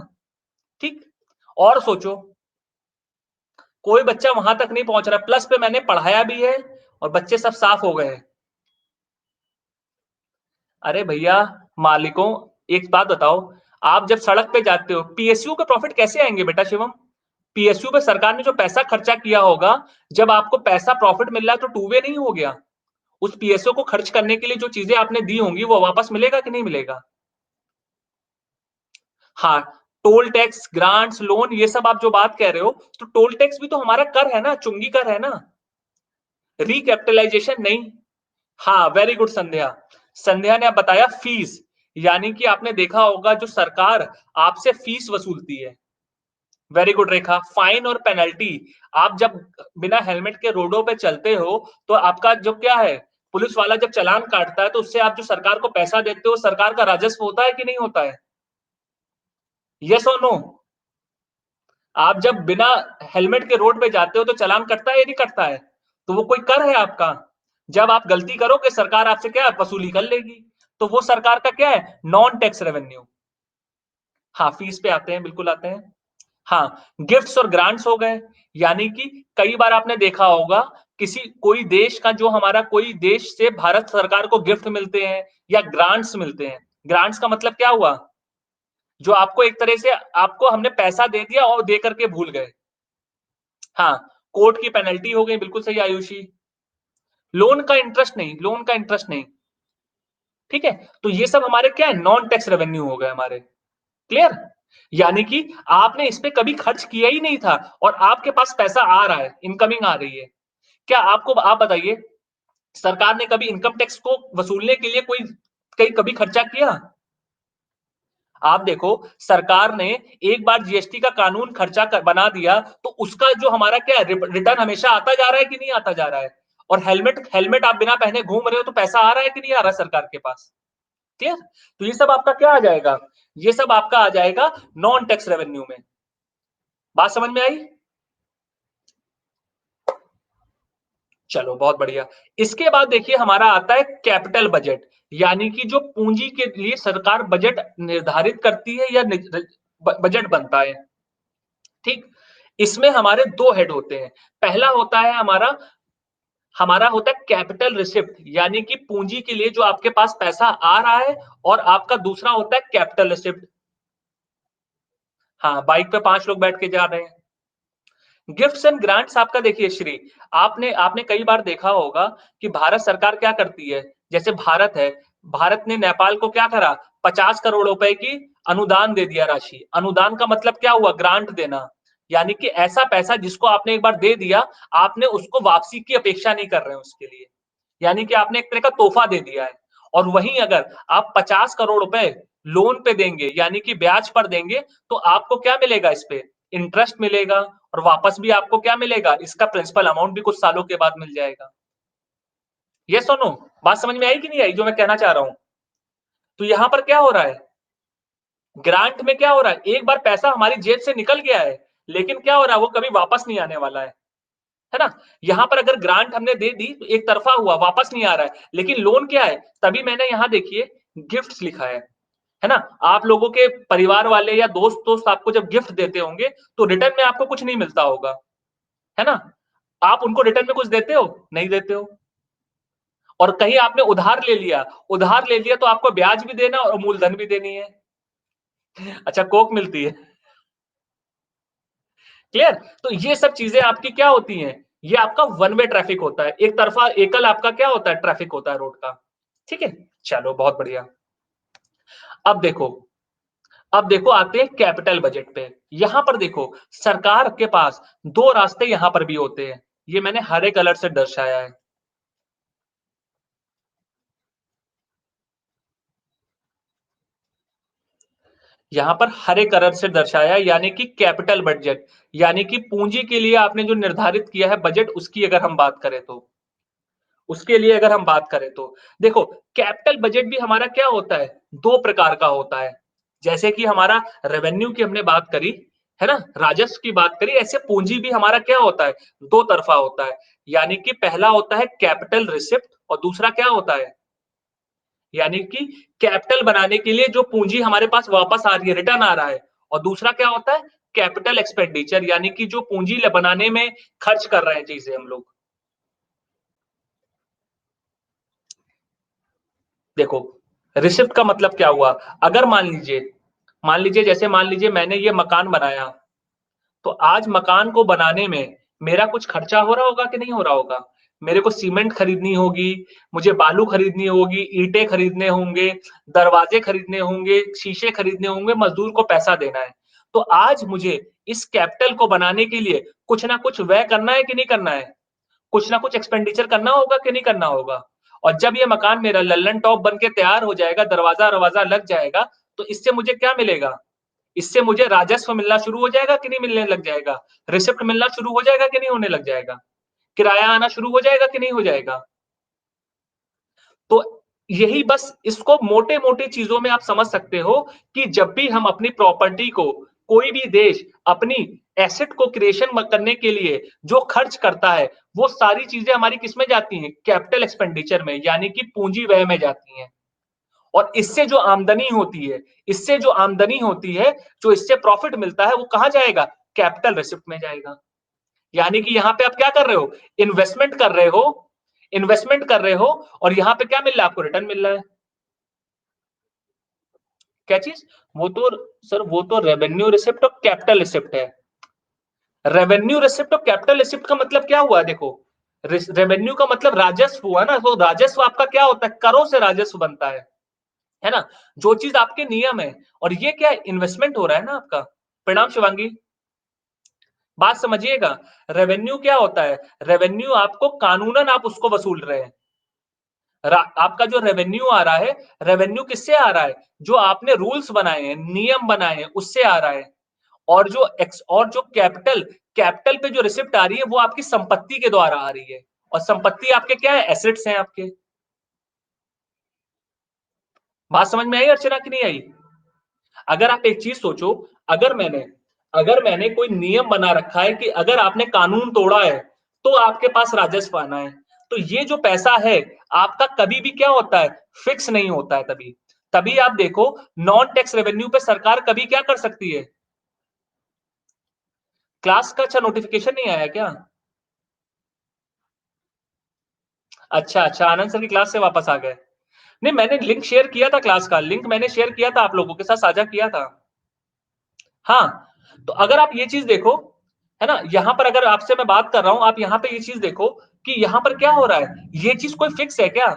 ठीक? और सोचो, कोई बच्चा वहां तक नहीं पहुंच रहा, प्लस पे मैंने पढ़ाया भी है और बच्चे सब साफ हो गए हैं। अरे भैया, मालिकों, एक बात बताओ, आप जब सड़क पे जाते हो, पीएसयू पे प्रॉफिट कैसे आएंगे बेटा शिवम? पीएसयू पे सरकार ने जो पैसा खर्चा किया होगा, जब आपको पैसा प्रॉफिट मिल रहा है तो टू वे नहीं हो गया? उस पीएसयू को खर्च करने के लिए जो चीजें आपने दी होंगी वो वापस मिलेगा कि नहीं मिलेगा? हाँ, टोल टैक्स, ग्रांट्स, लोन, ये सब आप जो बात कह रहे हो, तो टोल टैक्स भी तो हमारा कर है ना, चुंगी कर है ना। रिकैपिटलाइजेशन नहीं। हाँ, वेरी गुड संध्या। संध्या ने अब बताया फीस, यानी कि आपने देखा होगा जो सरकार आपसे फीस वसूलती है। वेरी गुड रेखा। फाइन और पेनल्टी, आप जब बिना हेलमेट के रोडों पे चलते हो, तो आपका जो क्या है, पुलिस वाला जब चालान काटता है तो उससे आप जो सरकार को पैसा देते हो, सरकार का राजस्व होता है कि नहीं होता है? यस और नो? आप जब बिना हेलमेट के रोड पे जाते हो तो चालान कटता है या नहीं कटता है? तो वो कोई कर है आपका। जब आप गलती करोगे सरकार आपसे क्या वसूली कर लेगी। तो वो सरकार का क्या है, नॉन टैक्स रेवेन्यू। हाँ, फीस पे आते हैं, बिल्कुल आते हैं। हाँ, गिफ्ट्स और ग्रांट्स हो गए, यानी कि कई बार आपने देखा होगा किसी कोई देश का जो हमारा कोई देश से भारत सरकार को गिफ्ट मिलते हैं या ग्रांट्स मिलते हैं। ग्रांट्स का मतलब क्या हुआ? जो आपको एक तरह से आपको हमने पैसा दे दिया और दे करके भूल गए। हाँ, कोर्ट की पेनल्टी हो गई, बिल्कुल सही आयुषी। लोन का इंटरेस्ट नहीं, लोन का इंटरेस्ट नहीं, ठीक है? तो ये सब हमारे क्या है, नॉन टैक्स रेवेन्यू हो गए हमारे। क्लियर? यानी कि आपने इस पे कभी खर्च किया ही नहीं था और आपके पास पैसा आ रहा है, इनकमिंग आ रही है। क्या आपको आप बताइए, सरकार ने कभी इनकम टैक्स को वसूलने के लिए कोई कहीं कभी खर्चा किया? आप देखो सरकार ने एक बार जीएसटी का कानून खर्चा बना दिया तो उसका जो हमारा क्या रिटर्न हमेशा आता जा रहा है कि नहीं आता जा रहा है। और हेलमेट हेलमेट आप बिना पहने घूम रहे हो तो पैसा आ रहा है कि नहीं आ रहा है सरकार के पास। क्लियर। तो ये सब आपका क्या आ जाएगा, ये सब आपका आ जाएगा नॉन टैक्स रेवेन्यू में। बात समझ में आई। चलो बहुत बढ़िया। इसके बाद देखिए हमारा आता है कैपिटल बजट, यानी कि जो पूंजी के लिए सरकार बजट निर्धारित करती है या बजट बनता है। ठीक। इसमें हमारे दो हेड होते हैं। पहला होता है हमारा हमारा होता है कैपिटल रिसिप्ट, यानी कि पूंजी के लिए जो आपके पास पैसा आ रहा है। और आपका दूसरा होता है कैपिटल रिसिप्ट। हाँ, बाइक पे 5 लोग बैठ के जा रहे हैं। गिफ्ट्स एंड ग्रांट्स आपका देखिए श्री, आपने आपने कई बार देखा होगा कि भारत सरकार क्या करती है। जैसे भारत है, भारत ने नेपाल को क्या करा, 50 करोड़ रुपए की अनुदान दे दिया राशि। अनुदान का मतलब क्या हुआ, ग्रांट देना। यानी कि ऐसा पैसा जिसको आपने एक बार दे दिया, आपने उसको वापसी की अपेक्षा नहीं कर रहे हैं उसके लिए। यानी कि आपने एक तरह का तोहफा दे दिया है। और वहीं अगर आप 50 करोड़ रुपए लोन पे देंगे, यानी कि ब्याज पर देंगे, तो आपको क्या मिलेगा, इस पे इंटरेस्ट मिलेगा। और वापस भी आपको क्या मिलेगा, इसका प्रिंसिपल अमाउंट भी कुछ सालों के बाद मिल जाएगा। ये सुनो, बात समझ में आई कि नहीं आई जो मैं कहना चाह रहा हूं। तो यहां पर क्या हो रहा है, ग्रांट में क्या हो रहा है, एक बार पैसा हमारी जेब से निकल गया है, लेकिन क्या हो रहा है, वो कभी वापस नहीं आने वाला है ना। यहां पर अगर ग्रांट हमने दे दी तो एक तरफा हुआ, वापस नहीं आ रहा है। लेकिन लोन क्या है, तभी मैंने यहां देखिए गिफ्ट्स लिखा है ना। आप लोगों के परिवार वाले या दोस्त दोस्त आपको जब गिफ्ट देते होंगे तो रिटर्न में आपको कुछ नहीं मिलता होगा, है ना। आप उनको रिटर्न में कुछ देते हो, नहीं देते हो। और कहीं आपने उधार ले लिया, उधार ले लिया तो आपको ब्याज भी देना और मूलधन भी देनी है। अच्छा, कोक मिलती है। क्लियर। तो ये सब चीजें आपकी क्या होती हैं, ये आपका वन वे ट्रैफिक होता है, एक तरफा एकल आपका क्या होता है, ट्रैफिक होता है रोड का। ठीक है। चलो बहुत बढ़िया। अब देखो, अब देखो आते हैं कैपिटल बजट पे। यहां पर देखो सरकार के पास दो रास्ते यहां पर भी होते हैं। ये मैंने हरे कलर से दर्शाया है। यहां पर हरे कलर से दर्शाया है, यानी कि कैपिटल बजट, यानी कि पूंजी के लिए आपने जो निर्धारित किया है बजट, उसकी अगर हम बात करें तो, उसके लिए अगर हम बात करें तो देखो कैपिटल बजट भी हमारा क्या होता है, दो प्रकार का होता है। जैसे कि हमारा रेवेन्यू की हमने बात करी, है ना, राजस्व की बात करी, ऐसे पूंजी भी हमारा क्या होता है, दो तरफा होता है। यानी कि पहला होता है कैपिटल रिसिप्ट और दूसरा क्या होता है, यानी कि कैपिटल बनाने के लिए जो पूंजी हमारे पास वापस आ रही है, रिटर्न आ रहा है। और दूसरा क्या होता है, कैपिटल एक्सपेंडिचर, यानी कि जो पूंजी बनाने में खर्च कर रहे हैं चीजें हम लोग। देखो रिसिप्ट का मतलब क्या हुआ, अगर मान लीजिए जैसे मान लीजिए मैंने ये मकान बनाया, तो आज मकान को बनाने में मेरा कुछ खर्चा हो रहा होगा कि नहीं हो रहा होगा। मेरे को सीमेंट खरीदनी होगी, मुझे बालू खरीदनी होगी, ईंटें खरीदने होंगे, दरवाजे खरीदने होंगे, शीशे खरीदने होंगे, मजदूर को पैसा देना है। तो आज मुझे इस कैपिटल को बनाने के लिए कुछ ना कुछ व्यय करना है कि नहीं करना है, कुछ ना कुछ एक्सपेंडिचर करना होगा कि नहीं करना होगा। और जब ये मकान मेरा लल्लन टॉप बन के तैयार हो जाएगा, दरवाजा रवाजा लग जाएगा, तो इससे मुझे क्या मिलेगा, इससे मुझे राजस्व मिलना शुरू हो जाएगा कि नहीं मिलने लग जाएगा, रिसिप्ट मिलना शुरू हो जाएगा कि नहीं होने लग जाएगा, किराया आना शुरू हो जाएगा कि नहीं हो जाएगा। तो यही बस इसको मोटे मोटे चीजों में आप समझ सकते हो कि जब भी हम अपनी प्रॉपर्टी को, कोई भी देश अपनी एसेट को क्रिएशन करने के लिए जो खर्च करता है, वो सारी चीजें हमारी किसमें जाती हैं, कैपिटल एक्सपेंडिचर में, यानी कि पूंजी व्यय में जाती हैं। और इससे जो आमदनी होती है, इससे जो आमदनी होती है, जो इससे प्रॉफिट मिलता है, वो कहां जाएगा, कैपिटल रिसिप्ट में जाएगा। यानी कि यहां पे आप क्या कर रहे हो, इन्वेस्टमेंट कर रहे हो, इन्वेस्टमेंट कर रहे हो, और यहां पे क्या मिल रहा है, आपको रिटर्न मिल रहा है। क्या चीज, वो तो सर वो तो रेवेन्यू रिसिप्ट और कैपिटल रिसिप्ट है। रेवेन्यू रिसिप्ट और कैपिटल रिसिप्ट का मतलब क्या हुआ, देखो रेवेन्यू का मतलब राजस्व हुआ ना, तो राजस्व आपका क्या होता है, करों से राजस्व बनता है ना। जो चीज आपके नियम है, और ये क्या है, इन्वेस्टमेंट हो रहा है ना आपका। प्रणाम शिवांगी, बात समझिएगा। रेवेन्यू क्या होता है, रेवेन्यू आपको कानूनन आप उसको वसूल रहे हैं। आपका जो रेवेन्यू आ रहा है, रेवेन्यू किससे आ रहा है? जो आपने रूल्स बनाए हैं, नियम बनाए हैं, उससे आ रहा है। और जो कैपिटल पे जो रिसिप्ट आ रही है, वो आपकी संपत्ति के द्वारा आ रही है। और संपत्ति आपके क्या है? एसेट्स हैं आपके। बात समझ में आई अर्चना की नहीं आई? अगर आप एक चीज सोचो, अगर मैंने अगर मैंने कोई नियम बना रखा है कि अगर आपने कानून तोड़ा है, तो आपके पास राजस्व आना है। तो ये जो पैसा है, आपका कभी भी क्या होता है? फिक्स नहीं होता है तभी। तभी आप देखो, नॉन टैक्स रेवेन्यू पे सरकार कभी क्या कर सकती है? क्लास का अच्छा नोटिफिकेशन नहीं आया क्या? अच्छा, अच्छा, आनंद सर की क्लास से वापस आ गए। नहीं, मैंने लिंक शेयर किया था क्लास का, लिंक मैंने शेयर किया था आप लोगों के साथ साझा किया था। हाँ, तो अगर आप ये चीज़ देखो, है ना? यहाँ पर अगर आपसे मैं बात कर रहा हूँ, आप यहाँ पे ये चीज़ देखो कि यहाँ पर क्या हो रहा है? ये चीज़ कोई फिक्स है क्या?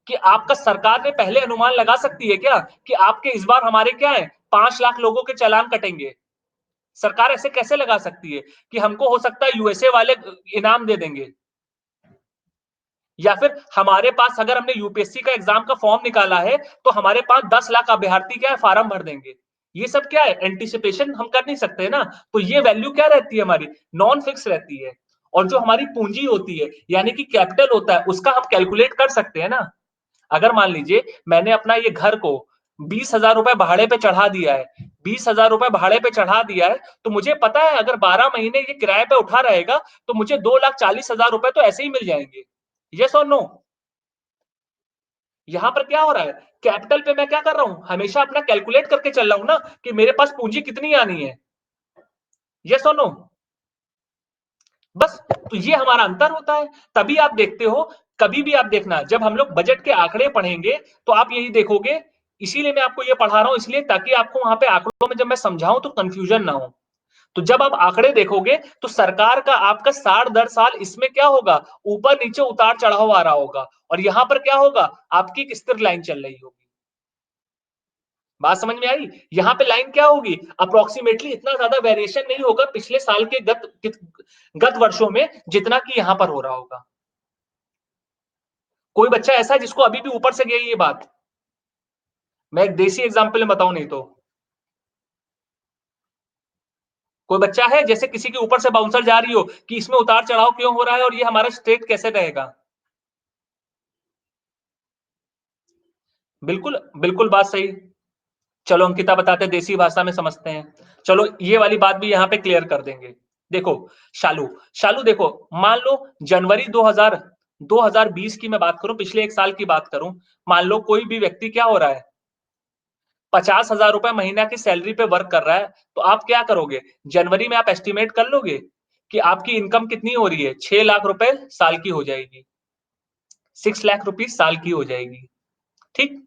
कि आपका सरकार ने पहले अनुमान लगा सकती है क्या कि आपके इस बार हमारे क्या है 5 लाख लोगों के चालान कटेंगे? सरकार ऐसे कैसे लगा सकती है कि हमको हो सकता है यूएसए वाले इनाम दे देंगे? या फिर हमारे पास अगर हमने यूपीएससी का एग्जाम का फॉर्म निकाला है, तो हमारे पास 10 लाख अभ्यर्थी क्या है फॉर्म भर देंगे। ये सब क्या है? एंटीसिपेशन हम कर नहीं सकते ना। तो ये वैल्यू क्या रहती है हमारी? नॉन फिक्स रहती है। और जो हमारी पूंजी होती है, यानी कि कैपिटल होता है, उसका हम कैलकुलेट कर सकते हैं ना। अगर मान लीजिए मैंने अपना ये घर को 20,000 रुपए भाड़े पे चढ़ा दिया है, 20,000 रुपए भाड़े पे चढ़ा दिया है, तो मुझे पता है अगर 12 महीने ये किराए पे उठा रहेगा, तो मुझे 2,40,000 रुपए तो ऐसे ही मिल जाएंगे। यस और नो? यहां पर क्या हो रहा है? कैपिटल पे मैं क्या कर रहा हूं? हमेशा अपना कैलकुलेट करके चल रहा हूं ना कि मेरे पास पूंजी कितनी आनी है। यस और नो? बस, तो ये हमारा अंतर होता है। तभी आप देखते हो, कभी भी आप देखना, जब हम लोग बजट के आंकड़े पढ़ेंगे, तो आप यही देखोगे। इसीलिए मैं आपको ये पढ़ा रहा हूं, इसलिए ताकि आपको वहां पे आंकड़ों में जब मैं समझाऊं तो कंफ्यूजन ना हो। तो जब आप आंकड़े देखोगे, तो सरकार का आपका साल दर साल इसमें क्या होगा? ऊपर नीचे उतार चढ़ाव आ रहा होगा। और यहां पर क्या होगा? आपकी एक स्थिर लाइन चल रही होगी। बात समझ में आई? यहाँ पे लाइन क्या होगी? अप्रोक्सीमेटली इतना ज्यादा वेरिएशन नहीं होगा पिछले साल के गत वर्षों में, जितना कि यहां पर हो रहा होगा। कोई बच्चा ऐसा है जिसको अभी भी ऊपर से गई ये बात? मैं एक देसी एग्जांपल में बताऊं नहीं तो। कोई बच्चा है जैसे किसी के ऊपर से बाउंसर जा रही हो कि इसमें उतार चढ़ाव क्यों हो रहा है और ये हमारा स्टेट कैसे रहेगा? बिल्कुल, बिल्कुल बात सही। चलो अंकिता बताते हैं, देसी भाषा में समझते हैं। चलो ये वाली बात भी यहाँ पे क्लियर कर देंगे। देखो, शालू शालू देखो, मान लो जनवरी 2020 की मैं बात करूं, पिछले एक साल की बात करूं। मान लो कोई भी व्यक्ति क्या हो रहा है, 50,000 रुपए महीना की सैलरी पे वर्क कर रहा है। तो आप क्या करोगे? जनवरी में आप एस्टिमेट कर लोगे कि आपकी इनकम कितनी हो रही है? 6 लाख रुपए साल की हो जाएगी। 6 लाख रुपीज साल की हो जाएगी। ठीक।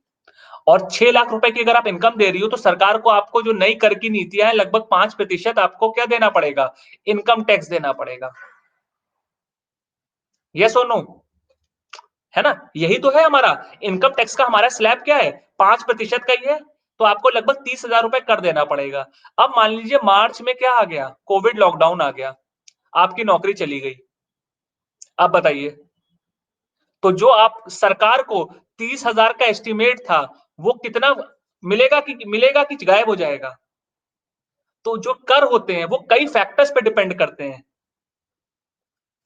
और 6 लाख रुपए की अगर आप इनकम दे रही हो, तो सरकार को आपको जो नई कर की नीतियां है, लगभग 5% आपको क्या देना पड़ेगा? इनकम टैक्स देना पड़ेगा। यस और नो? है ना? यही तो है हमारा इनकम टैक्स का, हमारा स्लैब क्या है? 5% का ही है। तो आपको लगभग 30,000 रुपए कर देना पड़ेगा। अब मान लीजिए मार्च में क्या आ गया? कोविड लॉकडाउन आ गया, आपकी नौकरी चली गई। अब बताइए, तो जो आप सरकार को 30,000 का एस्टिमेट था, वो कितना मिलेगा कि गायब हो जाएगा? तो जो कर होते हैं वो कई फैक्टर्स पे डिपेंड करते हैं।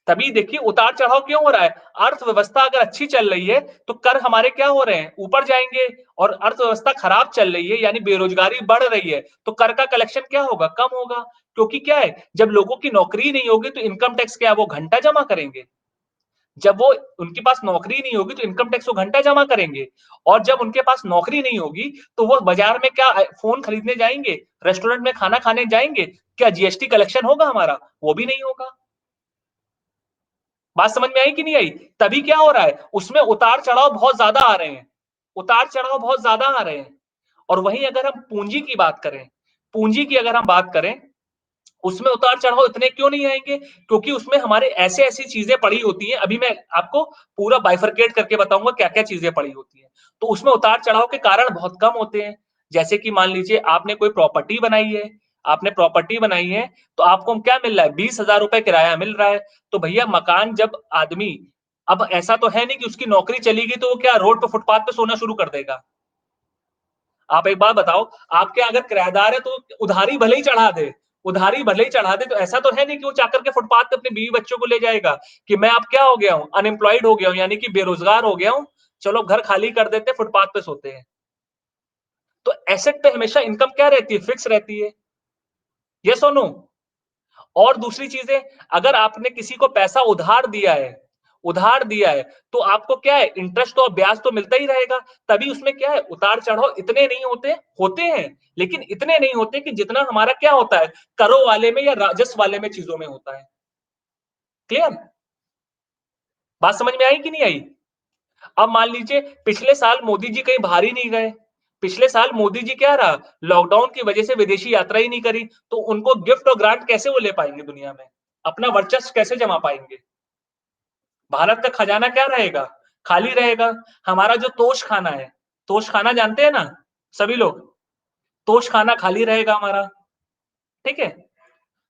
तभी देखिए उतार चढ़ाव क्यों हो रहा है? अर्थव्यवस्था अगर अच्छी चल रही है, तो कर हमारे क्या हो रहे हैं? ऊपर जाएंगे। और अर्थव्यवस्था खराब चल रही है, यानी बेरोजगारी बढ़ रही है, तो कर का कलेक्शन क्या होगा? कम होगा। क्योंकि क्या है, जब लोगों की नौकरी नहीं होगी, तो इनकम टैक्स क्या है? वो घंटा जमा करेंगे। जब वो उनके पास नौकरी नहीं होगी, तो इनकम टैक्स वो घंटा जमा करेंगे। और जब उनके पास नौकरी नहीं होगी, तो वो बाजार में क्या फोन खरीदने जाएंगे, रेस्टोरेंट में खाना खाने जाएंगे? क्या जीएसटी कलेक्शन होगा हमारा? वो भी नहीं होगा। बात समझ में आई कि नहीं आई? तभी क्या हो रहा है, उसमें उतार चढ़ाव बहुत ज्यादा आ रहे हैं। उतार चढ़ाव बहुत ज्यादा आ रहे हैं। और वहीं अगर हम पूंजी की बात करें, पूंजी की अगर हम बात करें, उसमें उतार चढ़ाव इतने क्यों नहीं आएंगे? क्योंकि उसमें हमारे ऐसे ऐसी चीजें पड़ी होती हैं। अभी मैं आपको पूरा बाइफरकेट करके बताऊंगा क्या क्या चीजें पड़ी होती हैं। तो उसमें उतार चढ़ाव के कारण बहुत कम होते हैं। जैसे कि मान लीजिए आपने कोई प्रॉपर्टी बनाई है, आपने प्रॉपर्टी बनाई है, तो आपको क्या मिल रहा है? 20,000 रुपए किराया मिल रहा है। तो भैया मकान जब आदमी अब ऐसा तो है नहीं कि उसकी नौकरी चली गई तो वो क्या रोड पे फुटपाथ पे सोना शुरू कर देगा। आप एक बात बताओ, आपके अगर किराएदार है तो उधारी भले ही चढ़ा दे, उधारी भले ही चढ़ा दे, तो ऐसा तो है नहीं कि वो जाकर के फुटपाथ पे अपनी बीवी बच्चों को ले जाएगा कि मैं अब क्या हो गया हूँ, अनएम्प्लॉयड हो गया हूँ, यानी कि बेरोजगार हो गया हूँ, चलो घर खाली कर देते, फुटपाथ पे सोते हैं। तो एसेट पे हमेशा इनकम क्या रहती है, फिक्स रहती है। यस और नो? और दूसरी चीजें, अगर आपने किसी को पैसा उधार दिया है, तो आपको क्या है, इंटरेस्ट और ब्याज तो मिलता ही रहेगा। तभी उसमें क्या है, उतार चढ़ाव इतने नहीं होते, होते हैं, लेकिन इतने नहीं होते कि जितना हमारा क्या होता है, करों वाले में या राजस्व वाले में चीजों में होता है। क्लियर? बात समझ में आई कि नहीं आई? अब मान लीजिए पिछले साल मोदी जी कहीं बाहर ही नहीं गए, पिछले साल मोदी जी क्या रहा, लॉकडाउन की वजह से विदेशी यात्रा ही नहीं करी, तो उनको गिफ्ट और ग्रांट कैसे वो ले पाएंगे दुनिया में, अपना वर्चस्व कैसे जमा पाएंगे? भारत का खजाना क्या रहेगा, खाली रहेगा। हमारा जो तोश खाना है, तोश खाना जानते हैं ना सभी लोग, तोश खाना खाली रहेगा हमारा। ठीक है,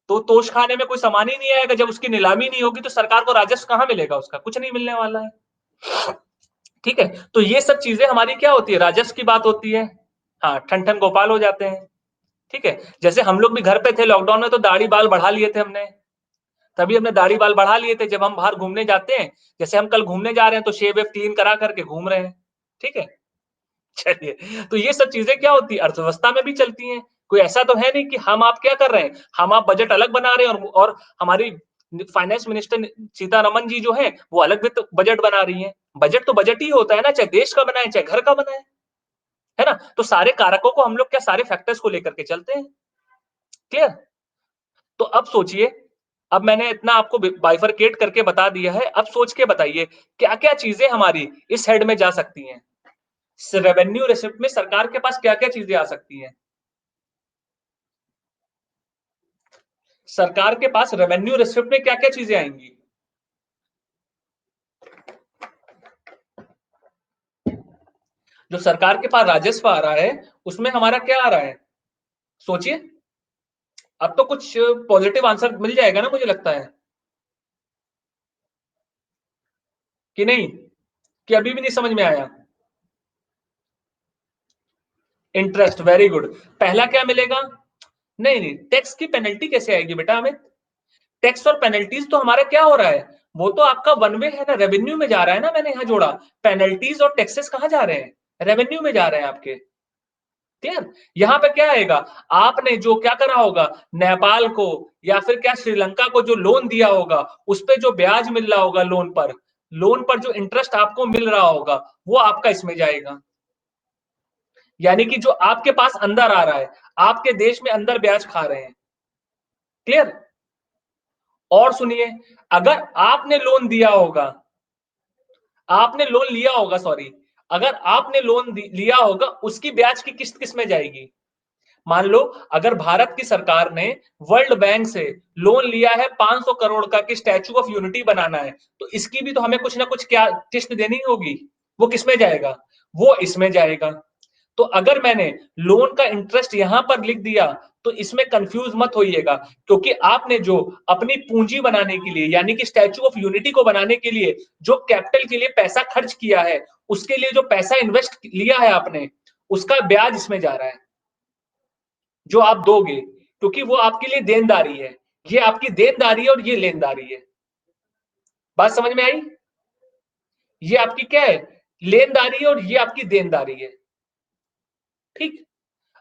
तो तोश खाने में कोई सामान ही नहीं आएगा, जब उसकी नीलामी नहीं होगी तो सरकार को राजस्व कहां मिलेगा, उसका कुछ नहीं मिलने वाला है। ठीक है, तो ये सब चीजें हमारी क्या होती है, राजस्व की बात होती है। हाँ, ठन ठन गोपाल हो जाते हैं। ठीक है, जैसे हम लोग भी घर पे थे लॉकडाउन में, तो दाढ़ी बाल बढ़ा लिए थे हमने, तभी हमने दाढ़ी बाल बढ़ा लिए थे। जब हम बाहर घूमने जाते हैं, जैसे हम कल घूमने जा रहे हैं, तो शेव वेव क्लीन करा करके घूम रहे हैं। ठीक है, चलिए, तो ये सब चीजें क्या होती है, अर्थव्यवस्था में भी चलती हैं। कोई ऐसा तो है नहीं कि हम आप क्या कर रहे हैं, हम आप बजट अलग बना रहे हैं, और हमारी फाइनेंस मिनिस्टर सीतारमन जी जो है वो अलग वित्त बजट बना रही है। बजट तो बजट ही होता है ना, चाहे देश का बनाए चाहे घर का बनाए, है ना? तो सारे कारकों को हम लोग क्या, सारे फैक्टर्स को लेकर के चलते हैं। क्लियर? तो अब सोचिए, अब मैंने इतना आपको बाइफरकेट करके बता दिया है, अब सोच के बताइए क्या क्या चीजें हमारी इस हेड में जा सकती हैं। रेवेन्यू रिसिप्ट में सरकार के पास क्या क्या चीजें आ सकती हैं? सरकार के पास रेवेन्यू रिसिप्ट में क्या क्या चीजें आएंगी? जो सरकार के पास राजस्व आ रहा है, उसमें हमारा क्या आ रहा है, सोचिए। अब तो कुछ पॉजिटिव आंसर मिल जाएगा ना, मुझे लगता है, कि नहीं, कि अभी भी नहीं समझ में आया? Interest, very good. पहला क्या मिलेगा? नहीं नहीं, टैक्स की पेनल्टी कैसे आएगी बेटा हमें? टैक्स और पेनल्टीज तो हमारा क्या हो रहा है, वो तो आपका वन वे है ना, रेवेन्यू में जा रहा है ना, मैंने यहां जोड़ा। पेनल्टीज और टैक्सेस कहां जा रहे हैं, रेवेन्यू में जा रहे हैं आपके। क्लियर? यहां पे क्या आएगा, आपने जो क्या करा होगा, नेपाल को या फिर क्या श्रीलंका को जो लोन दिया होगा, उस पे जो ब्याज मिल रहा होगा, लोन पर जो इंटरेस्ट आपको मिल रहा होगा, वो आपका इसमें जाएगा। यानी कि जो आपके पास अंदर आ रहा है, आपके देश में अंदर ब्याज खा रहे हैं। क्लियर? और सुनिए, अगर आपने लोन दिया होगा, आपने लोन लिया होगा, सॉरी, अगर आपने लोन लिया होगा, उसकी ब्याज की किस्त किस में जाएगी? मान लो अगर भारत की सरकार ने वर्ल्ड बैंक से लोन लिया है 500 करोड़ का कि स्टैचू ऑफ यूनिटी बनाना है, तो इसकी भी तो हमें कुछ ना कुछ क्या किस्त देनी होगी, वो किसमें जाएगा, वो इसमें जाएगा। तो अगर मैंने लोन का इंटरेस्ट यहां पर लिख दिया, तो इसमें कंफ्यूज मत होइएगा, क्योंकि आपने जो अपनी पूंजी बनाने के लिए, यानी कि स्टैचू ऑफ यूनिटी को बनाने के लिए जो कैपिटल के लिए पैसा खर्च किया है, उसके लिए जो पैसा इन्वेस्ट लिया है आपने, उसका ब्याज इसमें जा रहा है, जो आप दोगे, क्योंकि वो आपके लिए देनदारी है। ये आपकी देनदारी है और ये लेनदारी है। बात समझ में आई? ये आपकी क्या है, लेनदारी है और ये आपकी देनदारी है। ठीक।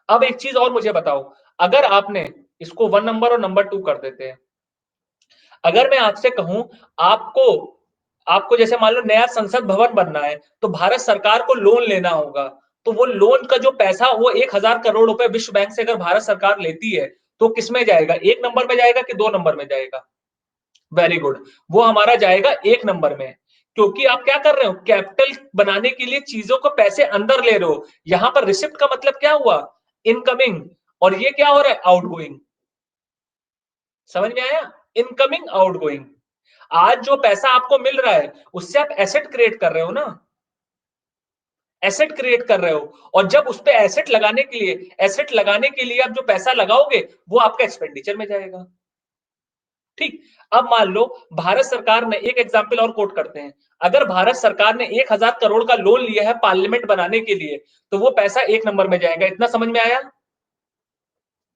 अब एक चीज और मुझे बताओ, अगर आपने इसको 1 नंबर और नंबर 2 कर देते हैं, अगर मैं आपसे कहूं, आपको आपको जैसे मान लो नया संसद भवन बनना है, तो भारत सरकार को लोन लेना होगा, तो वो लोन का जो पैसा, वो 1,000 करोड़ रुपए विश्व बैंक से अगर भारत सरकार लेती है, तो किसमें जाएगा, 1 नंबर में जाएगा कि 2 नंबर में जाएगा? वेरी गुड, वो हमारा जाएगा 1 नंबर में। क्योंकि आप क्या कर रहे हो, कैपिटल बनाने के लिए चीजों को पैसे अंदर ले रहे हो। यहां पर रिसिप्ट का मतलब क्या हुआ, इनकमिंग, और ये क्या हो रहा है, आउटगोइंग। समझ में आया? Incoming outgoing. आज जो पैसा आपको मिल रहा है, उससे आप एसेट क्रिएट कर रहे हो ना, एसेट क्रिएट कर रहे हो, और जब उस पे एसेट लगाने के लिए आप जो पैसा लगाओगे, वो आपका एक्सपेंडिचर में जाएगा। ठीक। अब मान लो भारत सरकार ने एक एग्जाम्पल और कोट करते हैं, अगर भारत सरकार ने 1000 करोड़ का लोन लिया है पार्लियामेंट बनाने के लिए, तो वो पैसा 1 नंबर में जाएगा। इतना समझ में आया?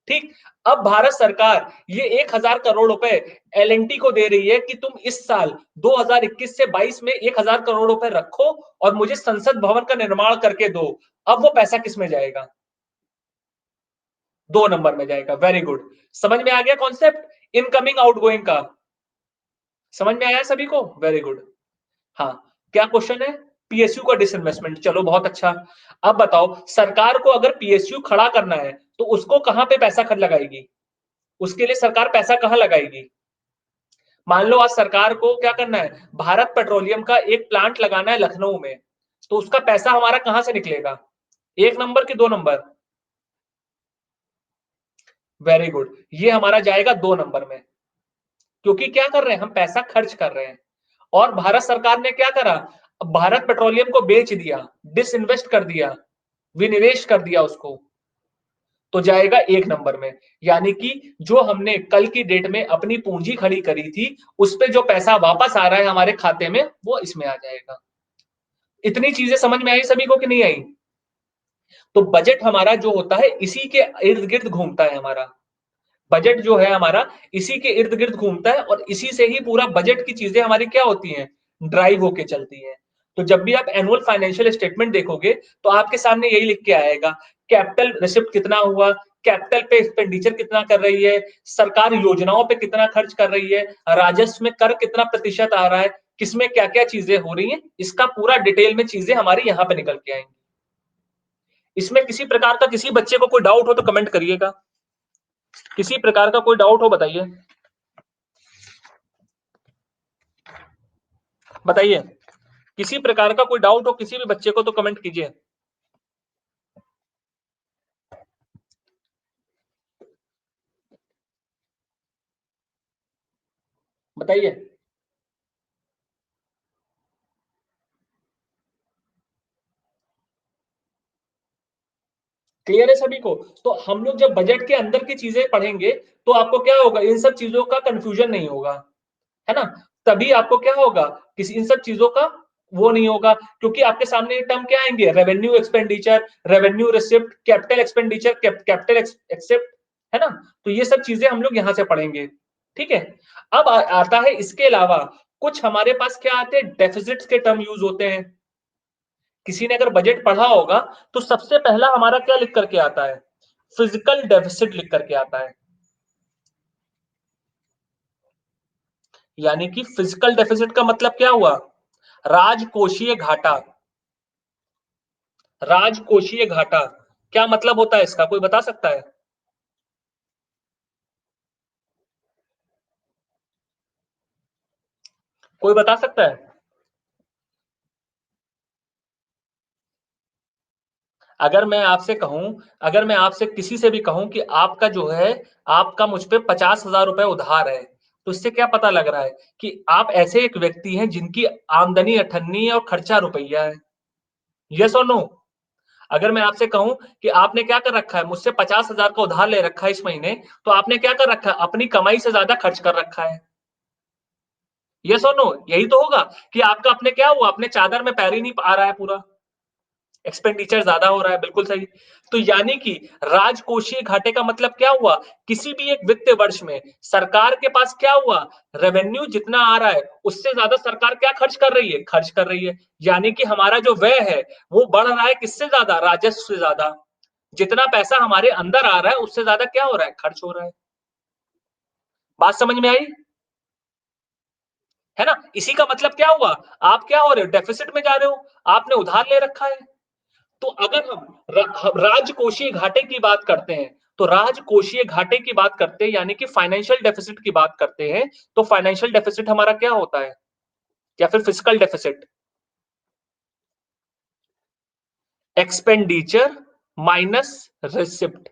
ठीक। अब भारत सरकार ये 1000 करोड़ रुपए एल&टी को दे रही है कि तुम इस साल 2021 से 22 में 1000 करोड़ रुपए रखो और मुझे संसद भवन का निर्माण करके दो। अब वो पैसा किस में जाएगा? 2 नंबर में जाएगा। Very good. समझ में आ गया कॉन्सेप्ट इनकमिंग आउटगोइंग का? समझ में आया सभी को? Very good. हाँ, क्या क्वेश्चन है? पीएसयू का डिसइन्वेस्टमेंट, चलो बहुत अच्छा। अब बताओ सरकार को अगर पीएसयू खड़ा करना है तो उसको कहां पे पैसा खर्च लगाएगी? उसके लिए सरकार पैसा कहां लगाएगी? मान लो आज सरकार को क्या करना है, भारत पेट्रोलियम का एक प्लांट लगाना है लखनऊ में, तो उसका पैसा हमारा कहां से निकलेगा? 1 नंबर की 2 नंबर? वेरी गुड, ये हमारा जाएगा 2 नंबर में, क्योंकि क्या कर रहे हैं हम, पैसा खर्च कर रहे हैं। और भारत सरकार ने क्या करा, भारत पेट्रोलियम को बेच दिया, डिसइन्वेस्ट कर दिया, विनिवेश कर दिया उसको, तो जाएगा 1 नंबर में। यानी कि जो हमने कल की डेट में अपनी पूंजी खड़ी करी थी, उस पे जो पैसा वापस आ रहा है हमारे खाते में, वो इसमें आ जाएगा। इतनी चीजें समझ में आई सभी को कि नहीं आई? तो बजट हमारा जो होता है इसी के इर्द गिर्द घूमता है हमारा। बजट जो है हमारा इसी के इर्द गिर्द घूमता है और इसी से ही पूरा बजट की चीजें हमारी क्या होती हैं, ड्राइव होके चलती हैं। तो जब भी आप एनुअल फाइनेंशियल स्टेटमेंट देखोगे तो आपके सामने यही लिख के आएगा, कैपिटल रिसिप्ट कितना हुआ, कैपिटल पे एक्सपेंडिचर कितना कर रही है, सरकार योजनाओं पे कितना खर्च कर रही है, राजस्व में कर कितना प्रतिशत आ रहा है, किसमें क्या क्या चीजें हो रही हैं, इसका पूरा डिटेल में चीजें हमारी यहाँ पे निकल के आएंगी। इसमें किसी प्रकार का किसी बच्चे को कोई डाउट हो तो कमेंट करिएगा, किसी प्रकार का कोई डाउट हो बताइए, बताइए किसी प्रकार का कोई डाउट हो किसी भी बच्चे को तो कमेंट कीजिए। बताइए। क्लियर है सभी को? तो हम लोग जब बजट के अंदर की चीजें पढ़ेंगे तो आपको क्या होगा, इन सब चीजों का कंफ्यूजन नहीं होगा, है ना? तभी आपको क्या होगा, किसी इन सब चीजों का वो नहीं होगा, क्योंकि आपके सामने ये टर्म क्या आएंगे, revenue expenditure, revenue receipt, capital expenditure, capital except, है ना? तो ये सब चीजें हम लोग यहां से पढ़ेंगे। ठीक है। अब आता है इसके अलावा कुछ हमारे पास क्या आते हैं, डेफिसिट्स के टर्म यूज होते हैं। किसी ने अगर बजट पढ़ा होगा तो सबसे पहला हमारा क्या लिख करके आता है, फिजिकल डेफिसिट लिख करके आता है। यानी कि फिजिकल डेफिसिट का मतलब क्या हुआ, राजकोषीय घाटा। राजकोषीय घाटा क्या मतलब होता है इसका, कोई बता सकता है? कोई बता सकता है? अगर मैं आपसे कहूं, अगर मैं आपसे किसी से भी कहूं कि आपका जो है, आपका मुझ पे 50,000 रुपए उधार है, तो इससे क्या पता लग रहा है कि आप ऐसे एक व्यक्ति हैं जिनकी आमदनी अठन्नी है और खर्चा रुपया है। यस और नो? अगर मैं आपसे कहूं कि आपने क्या कर रखा है, मुझसे 50,000 का उधार ले रखा है इस महीने, तो आपने क्या कर रखा है, अपनी कमाई से ज्यादा खर्च कर रखा है। यस और नो? यही तो होगा कि आपका अपने क्या हुआ, अपने चादर में पैर ही नहीं आ रहा है पूरा, एक्सपेंडिचर ज्यादा हो रहा है, बिल्कुल सही। तो यानी कि राजकोषीय घाटे का मतलब क्या हुआ, किसी भी एक वित्तीय वर्ष में सरकार के पास क्या हुआ, रेवेन्यू जितना आ रहा है उससे ज्यादा सरकार क्या खर्च कर रही है, खर्च कर रही है। यानी कि हमारा जो व्यय है वो बढ़ रहा है किससे ज्यादा, राजस्व से ज्यादा। जितना पैसा हमारे अंदर आ रहा है उससे ज्यादा क्या हो रहा है, खर्च हो रहा है। बात समझ में आई? है ना? इसी का मतलब क्या हुआ, आप क्या हो रहे हो, डेफिसिट में जा रहे हो, आपने उधार ले रखा है। तो अगर हम राजकोषीय घाटे की बात करते हैं, तो राजकोषीय घाटे की बात करते हैं यानी कि फाइनेंशियल डेफिसिट की बात करते हैं, तो फाइनेंशियल डेफिसिट हमारा क्या होता है, या फिर physical deficit, expenditure minus receipt.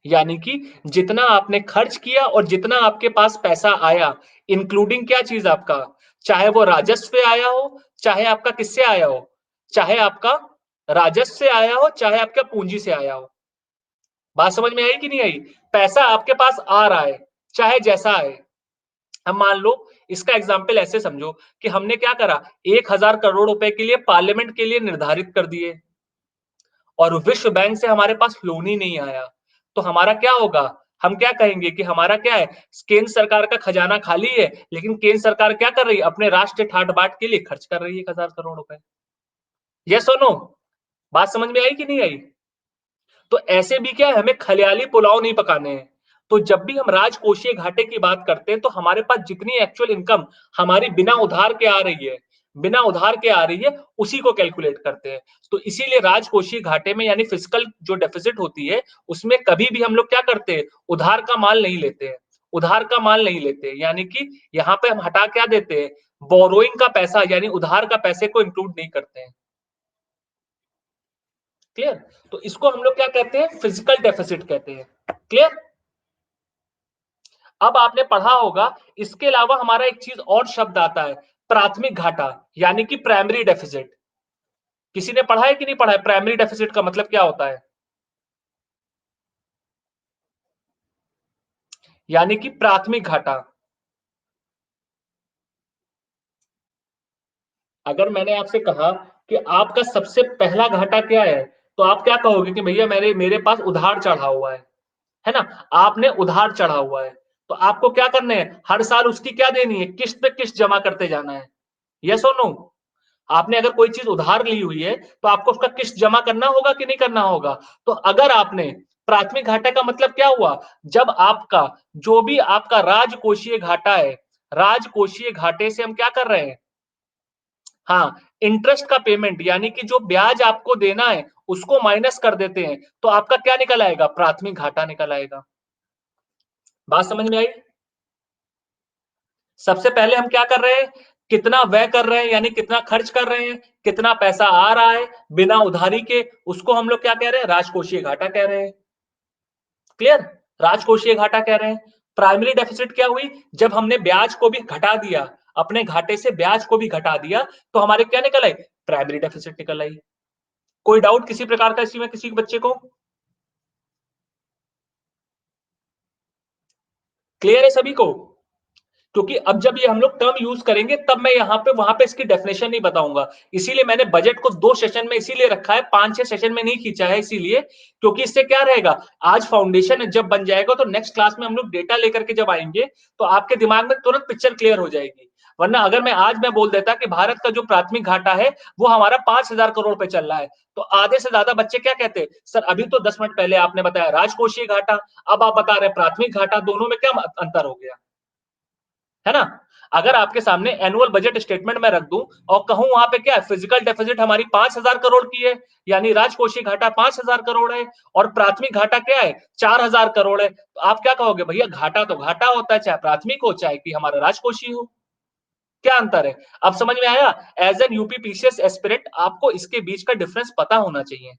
यानी कि जितना आपने खर्च किया और जितना आपके पास पैसा आया, इंक्लूडिंग क्या चीज आपका, चाहे वो राजस्व से आया हो, चाहे आपका किससे आया हो, चाहे आपका राजस्व से आया हो, चाहे आपका पूंजी से आया हो। बात समझ में आई कि नहीं आई? पैसा आपके पास आ रहा है, चाहे जैसा आए। अब मान लो इसका एग्जाम्पल ऐसे समझो कि हमने क्या करा, 1000 करोड़ रुपए के लिए पार्लियामेंट के लिए निर्धारित कर दिए और विश्व बैंक से हमारे पास लोन ही नहीं आया, तो हमारा क्या होगा? हम क्या कहेंगे कि हमारा क्या है, केंद्र सरकार का खजाना खाली है, लेकिन केंद्र सरकार क्या कर रही है? अपने राष्ट्रीय ठाट-बाट के लिए खर्च कर रही है 1000 करोड़ रुपए। यस और नो? बात समझ में आई कि नहीं आई? तो ऐसे भी क्या है, हमें खलियाली पुलाव नहीं पकाने हैं। तो जब भी हम राजकोषीय घाटे की बात करते हैं, तो हमारे पास जितनी एक्चुअल इनकम हमारी बिना उधार के आ रही है, बिना उधार के आ रही है, उसी को कैलकुलेट करते हैं। तो इसीलिए राजकोषीय घाटे में यानी फिस्कल जो डेफिसिट होती है, उसमें कभी भी हम लोग क्या करते हैं, उधार का माल नहीं लेते हैं। उधार का माल नहीं लेते हैं, यानी कि यहाँ पे हम हटा क्या देते हैं, बोरोइंग का पैसा यानी उधार का पैसे को इंक्लूड नहीं करते हैं। क्लियर? तो इसको हम लोग क्या कहते हैं, फिजिकल डेफिसिट कहते हैं। क्लियर? अब आपने पढ़ा होगा, इसके अलावा हमारा एक चीज और शब्द आता है, प्राथमिक घाटा, यानी कि प्राइमरी डेफिसिट। किसी ने पढ़ा है कि नहीं पढ़ा है? प्राइमरी डेफिसिट का मतलब क्या होता है? यानी कि प्राथमिक घाटा। अगर मैंने आपसे कहा कि आपका सबसे पहला घाटा क्या है, तो आप क्या कहोगे कि भैया मेरे मेरे पास उधार चढ़ा हुआ है ना? आपने उधार चढ़ा हुआ है, तो आपको क्या करना है, हर साल उसकी क्या देनी है, किस्त पे किस्त जमा करते जाना है। यस और नो? आपने अगर कोई चीज उधार ली हुई है, तो आपको उसका किस्त जमा करना होगा कि नहीं करना होगा? तो अगर आपने प्राथमिक घाटे का मतलब क्या हुआ, जब आपका जो भी आपका राजकोषीय घाटा है, राजकोषीय घाटे से हम क्या कर रहे हैं, हाँ, इंटरेस्ट का पेमेंट यानी कि जो ब्याज आपको देना है, उसको माइनस कर देते हैं, तो आपका क्या निकल आएगा, प्राथमिक घाटा निकल आएगा। बात समझ में आई? सबसे पहले हम क्या कर रहे हैं, कितना व्यय कर रहे हैं, यानी कितना खर्च कर रहे हैं, कितना पैसा आ रहा है बिना उधारी के, उसको हम लोग क्या कह रहे हैं, राजकोषीय घाटा कह रहे हैं। क्लियर? राजकोषीय घाटा कह रहे हैं। प्राइमरी डेफिसिट क्या हुई, जब हमने ब्याज को भी घटा दिया, अपने घाटे से ब्याज को भी घटा दिया, तो हमारे क्या निकल आई, प्राइमरी डेफिसिट निकल आई। कोई डाउट किसी प्रकार का इसमें किसी बच्चे को? क्लियर है सभी को? क्योंकि अब जब ये हम लोग टर्म यूज करेंगे, तब मैं यहाँ पे वहां पे इसकी डेफिनेशन नहीं बताऊंगा। इसीलिए मैंने बजट को 2 सेशन में इसीलिए रखा है, 5-6 सेशन में नहीं खींचा है, इसीलिए क्योंकि इससे क्या रहेगा, आज फाउंडेशन जब बन जाएगा, तो नेक्स्ट क्लास में हम लोग डेटा लेकर के जब आएंगे, तो आपके दिमाग में तुरंत पिक्चर क्लियर हो जाएगी। वरना अगर मैं आज मैं बोल देता कि भारत का जो प्राथमिक घाटा है, वो हमारा 5000 करोड़ पे चल रहा है, तो आधे से ज्यादा बच्चे क्या कहते, सर अभी तो 10 मिनट पहले आपने बताया राजकोषीय घाटा, अब आप बता रहे प्राथमिक घाटा, दोनों में क्या अंतर हो गया, है ना? अगर आपके सामने एनुअल बजट स्टेटमेंट में रख दूं और कहूं वहां पे क्या है, फिजिकल डेफिसिट हमारी 5000 करोड़ की है, यानी राजकोषीय घाटा 5000 करोड़ है, और प्राथमिक घाटा क्या है, 4000 करोड़ है, तो आप क्या कहोगे, भैया घाटा तो घाटा होता है, चाहे प्राथमिक हो चाहे कि हमारा राजकोषीय हो। क्या अंतर है? अब समझ में आया? As an UP PCS aspirant आपको इसके बीच का डिफरेंस पता होना चाहिए,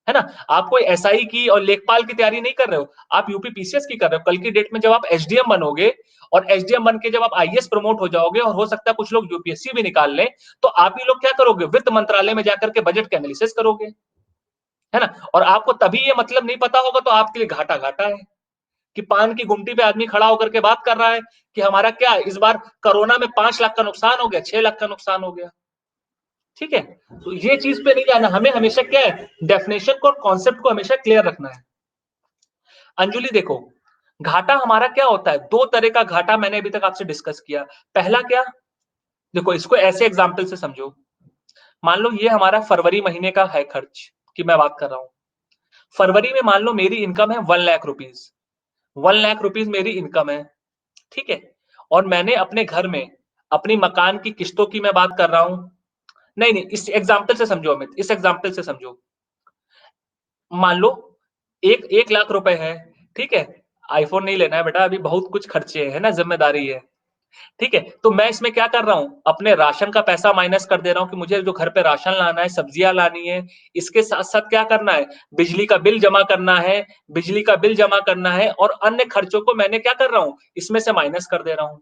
है ना? आप कोई एसआई की और लेखपाल की तैयारी नहीं कर रहे हो, आप यूपी पीसीएस की कर रहे हो। कल की डेट में जब आप एसडीएम बनोगे और एसडीएम बन के जब आप आईएएस प्रमोट हो जाओगे, और हो सकता है कुछ लोग यूपीएससी भी निकाल लें, तो आप ही लोग क्या करोगे, वित्त मंत्रालय में जाकर के बजट के एनालिसिस करोगे, है ना? और आपको तभी ये मतलब नहीं पता होगा, तो आपके लिए घाटा घाटा है कि पान की गुमटी पे आदमी खड़ा होकर के बात कर रहा है कि हमारा क्या इस बार कोरोना में 5 लाख का नुकसान हो गया, 6 लाख का नुकसान हो गया। ठीक है? तो ये चीज पे नहीं जाना, हमें हमेशा क्या है, डेफिनेशन को और कॉन्सेप्ट को हमेशा क्लियर रखना है। अंजुलि देखो, घाटा हमारा क्या होता है, दो तरह का घाटा मैंने अभी तक आपसे डिस्कस किया। पहला क्या, देखो इसको ऐसे एग्जांपल से समझो, मान लो ये हमारा फरवरी महीने का है खर्च की मैं बात कर रहा हूं। फरवरी में मान लो मेरी इनकम है 1 लाख रुपीज, 1 लाख रुपीज मेरी इनकम है। ठीक है? और मैंने अपने घर में अपनी मकान की किस्तों की मैं बात कर रहा हूं। नहीं नहीं, इस एग्जाम्पल से समझो अमित, इस एग्जाम्पल से समझो। मान लो एक 1 लाख रुपए है, ठीक है? आईफोन नहीं लेना है बेटा, अभी बहुत कुछ खर्चे है ना, जिम्मेदारी है। ठीक है? तो मैं इसमें क्या कर रहा हूं, अपने राशन का पैसा माइनस कर दे रहा हूं कि मुझे जो घर पे राशन लाना है, सब्जियां लानी है, इसके साथ साथ क्या करना है, बिजली का बिल जमा करना है, बिजली का बिल जमा करना है, और अन्य खर्चों को मैंने क्या कर रहा हूं, इसमें से माइनस कर दे रहा हूं।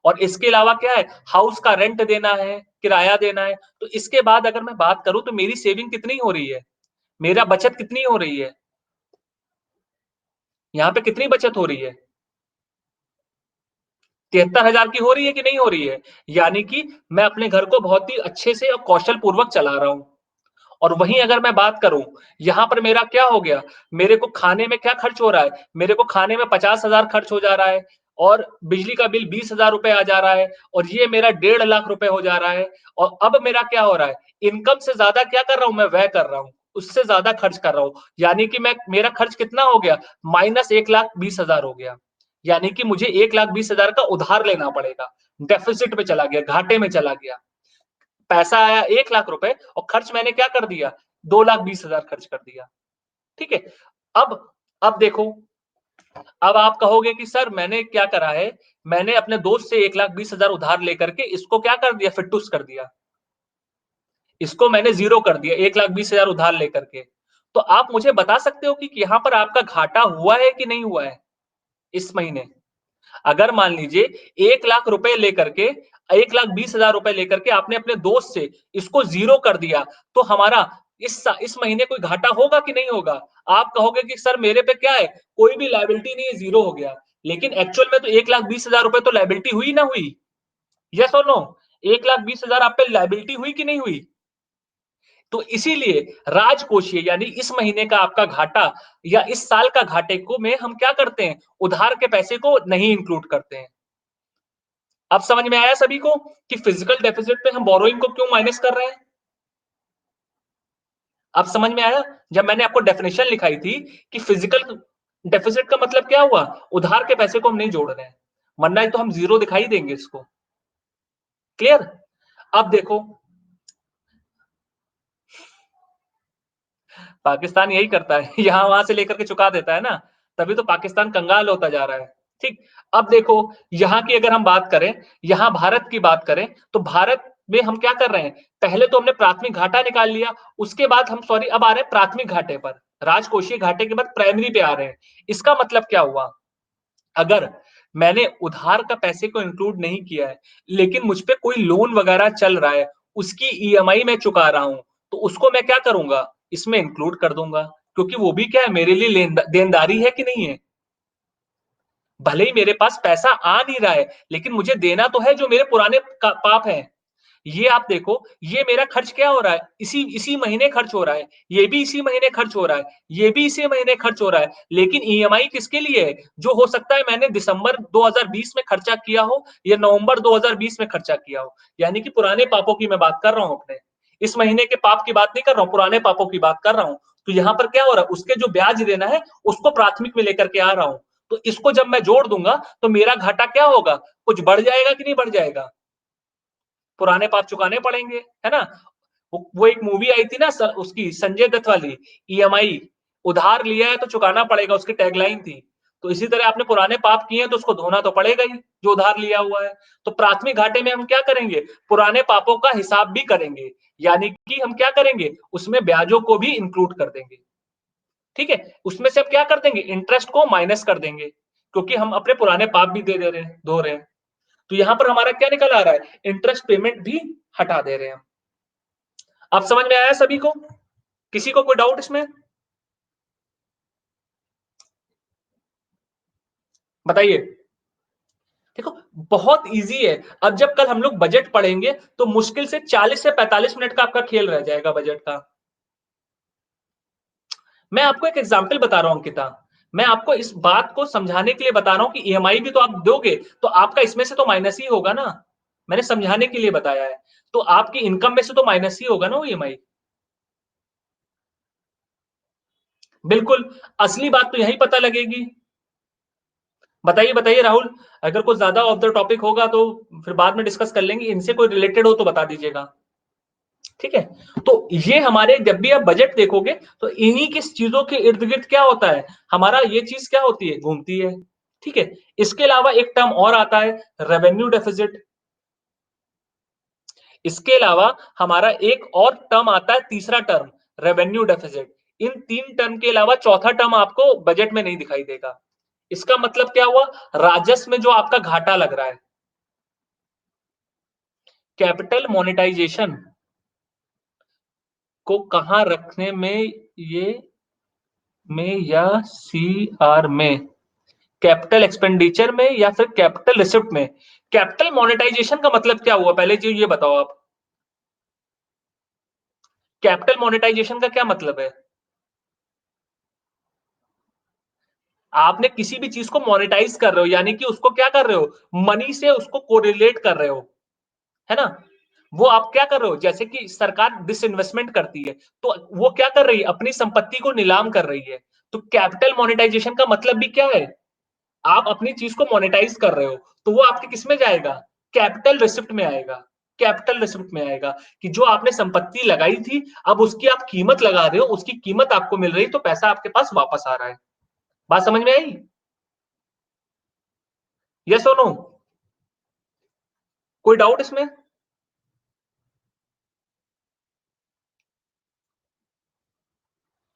और इसके अलावा क्या है, हाउस का रेंट देना है, किराया देना है। तो इसके बाद अगर मैं बात करूं, तो मेरी सेविंग कितनी हो रही है, मेरा बचत कितनी हो रही है, यहाँ पे कितनी बचत हो रही है? 73,000 की हो रही है कि नहीं हो रही है? यानी कि मैं अपने घर को बहुत ही अच्छे से और कौशल पूर्वक चला रहा हूँ। और वहीं अगर मैं बात करूँ, यहाँ पर मेरा क्या हो गया, मेरे को खाने में क्या खर्च हो रहा है, मेरे को खाने में 50,000 खर्च हो जा रहा है और बिजली का बिल 20,000 रुपए आ जा रहा है और ये मेरा 1.5 लाख रुपए हो जा रहा है और अब मेरा क्या हो रहा है, इनकम से ज़्यादा क्या कर रहा हूँ मैं, व्यय कर रहा हूँ, उससे ज़्यादा खर्च कर रहा हूँ। यानी कि मैं मेरा खर्च कितना हो गया, माइनस 1,20,000 हो गया। यानी कि मुझे 1,20,000 का उधार लेना पड़ेगा, डेफ़िसिट में चला गया, घाटे में चला गया। पैसा आया 1,00,000 रुपए और खर्च मैंने क्या कर दिया, 2,20,000 खर्च कर दिया, ठीक है? अब अब देखो, अब आप कहोगे कि सर मैंने क्या करा है, मैंने अपने दोस्त से 1,20,000 उधार लेकर के इसको क्या कर दिया, फिट्टूस कर दिया। इसको मैंने ज़ीरो कर दिया 1,20,000 उधार लेकर के। तो आप मुझे बता सकते हो कि यहाँ पर आपका घाटा हुआ है कि नहीं हुआ है, इस महीने? अगर मान लीजिए 1,00,000 रुपए लेकर के 1,20,000 रुपए लेकर के आपने अपने दोस्त से इसको ज़ीरो कर दिया, तो हमारा इस महीने कोई घाटा होगा कि नहीं होगा? आप कहोगे कि सर मेरे पे क्या है, कोई भी लायबिलिटी नहीं है, ज़ीरो हो गया। लेकिन एक्चुअल में तो 1,20,000 रुपए तो लायबिलिटी हुई ना हुई? येस और नो? 1,20,000 आप पे लायबिलिटी हुई कि नहीं हुई? तो इसीलिए राजकोषीय यानी इस महीने का आपका घाटा या इस साल का घाटे को में हम क्या करते हैं, उधार के पैसे को नहीं इंक्लूड करते हैं। अब समझ में आया सभी को कि फिजिकल डेफिसिट पे हम बोरोइंग को क्यों माइनस कर रहे हैं? अब समझ में आया? जब मैंने आपको डेफिनेशन लिखाई थी कि फिजिकल डेफिसिट का मतलब क्या हुआ? उधार के पैसे को हम नहीं जोड़ रहे हैं, वरना तो हम ज़ीरो दिखाई देंगे इसको। क्लियर? अब देखो, पाकिस्तान यही करता है, यहाँ-वहाँ से लेकर के चुका देता है ना, तभी तो पाकिस्तान कंगाल होता जा रहा है। ठीक? अब देखो, यहाँ की अगर हम बात करें, यहाँ भारत की बात करें, तो भारत में हम क्या कर रहे हैं? पहले तो हमने प्राथमिक घाटा निकाल लिया, उसके बाद हम सॉरी अब आ रहे हैं प्राथमिक घाटे पर। राजकोषीय घाटे के बाद प्राइमरी पे आ रहे हैं। इसका मतलब क्या हुआ? अगर मैंने उधार का पैसे को इंक्लूड नहीं किया है, लेकिन मुझ पे कोई लोन वगैरह चल रहा है, उसकी ईएमआई मैं चुका रहा हूँ, तो उसको मैं क्या करूँगा? इसमें इंक्लूड कर दूँगा, क्योंकि वो भी क्या है मेरे लिए देनदारी है कि नहीं है? भले ही मेरे पास पैसा आ नहीं रहा है, लेकिन मुझे देना तो है जो मेरे पुराने का पाप हैं। ये आप देखो, ये मेरा खर्च क्या हो रहा है? इसी इसी महीने खर्च हो रहा है, ये भी इसी महीने खर्च हो रहा है, ये भी इसी महीने खर्च हो रहा है, लेकिन ईएमआई किसके लिए है? जो हो सकता है मैंने दिसंबर 2020 में खर्चा किया हो या नवंबर 2020 में खर्चा किया हो। यानी कि पुराने पापों की मैं बात कर रहा हूँ अपने। इस महीने के पाप की बात नहीं कर रहा हूँ, पुराने पापों की बात कर रहा हूँ। तो यहाँ पर क्या हो रहा है? उसके जो ब्याज देना है, उसको प्राथमिक में लेकर के आ रहा हूँ। तो इसको जब मैं जोड़ दूँगा, तो मेरा घाटा क्या होगा? कुछ बढ़ जाएगा कि नहीं बढ़ जाएगा? पुराने पाप चुकाने पड़ेंगे, है ना? वो एक मूवी आई थी ना उसकी संजय दत्त वाली ईएमआई, उधार लिया है तो चुकाना पड़ेगा, उसकी टैगलाइन थी। तो इसी तरह आपने पुराने पाप किए हैं तो उसको धोना तो पड़ेगा ही, जो उधार लिया हुआ है। तो प्राथमिक घाटे में हम क्या करेंगे? पुराने पापों का हिसाब भी करेंगे। यानी कि हम क्या करेंगे? उसमें ब्याजों को भी इंक्लूड कर देंगे। ठीक है? उसमें से हम क्या कर देंगे? इंटरेस्ट को माइनस कर देंगे, क्योंकि हम अपने पुराने पाप भी दे दे रहे हैं, धो रहे हैं। तो यहाँ पर हमारा क्या निकल आ रहा है? इंटरेस्ट पेमेंट भी हटा दे रहे हैं हम। अब समझ में आया सभी को? किसी को कोई डाउट इसमें? बताइए। देखो, बहुत ईज़ी है। अब जब कल हम लोग बजट पढ़ेंगे, तो मुश्किल से 40 से 45 मिनट का आपका खेल रह जाएगा बजट का। मैं आपको एक एग्ज़ाम्पल बता रहा हूँ अंकिता। मैं आपको इस बात को समझाने के लिए बता रहा हूँ कि ईएमआई भी तो आप दोगे, तो आपका इसमें से तो माइनस ही होगा ना। मैंने समझाने के लिए बताया है। तो आपकी इनकम में से तो माइनस ही होगा ना वो ईएमआई। बिल्कुल, असली बात तो यहीं पता लगेगी। बताइए, बताइए राहुल, अगर कुछ ज़्यादा ऑफ द टॉपिक होगा तो फिर बाद में डिस्कस कर लेंगे। इनसे कोई रिलेटेड हो तो बता दीजिएगा। ठीक है? तो ये हमारे जब भी आप बजट देखोगे तो इन्हीं की चीज़ों के इर्द-गिर्द क्या होता है, हमारा ये चीज़ क्या होती है, घूमती है। ठीक है? इसके अलावा एक टर्म और आता है रेवेन्यू डेफिसिट। इसके अलावा हमारा एक और टर्म आता है, तीसरा टर्म रेवेन्यू डेफिसिट। इन 3 टर्म के अलावा चौथा टर्म आपको बजट में नहीं दिखाई देगा। इसका मतलब क्या हुआ? राजस्व में जो आपका घाटा लग रहा है। कैपिटल मोनेटाइजेशन को कहाँ रखने में ये में या सीआर में? कैपिटल एक्सपेंडिचर में या फिर कैपिटल रिसिप्ट में? कैपिटल मोनेटाइजेशन का मतलब क्या हुआ, पहले जी ये बताओ आप। कैपिटल मोनेटाइजेशन का क्या मतलब है? आपने किसी भी चीज को मोनेटाइज कर रहे हो, यानी कि उसको क्या कर रहे हो, मनी से उसको कोरिलेट कर रहे हो, है ना? वो आप क्या कर रहे हो, जैसे कि सरकार डिसइन्वेस्टमेंट करती है, तो वो क्या कर रही है, अपनी संपत्ति को नीलाम कर रही है। तो कैपिटल मोनेटाइजेशन का मतलब भी क्या है, आप अपनी चीज को मोनेटाइज कर रहे हो, तो वो आपके किस में जाएगा, कैपिटल रिसिप्ट में आएगा। कैपिटल रिसिप्ट में आएगा कि जो आपने संपत्ति लगाई थी, अब उसकी आप कीमत लगा रहे हो, उसकी कीमत आपको मिल रही, तो पैसा आपके पास वापस आ रहा है। बात समझ में आई? यस और नो? कोई डाउट इसमें?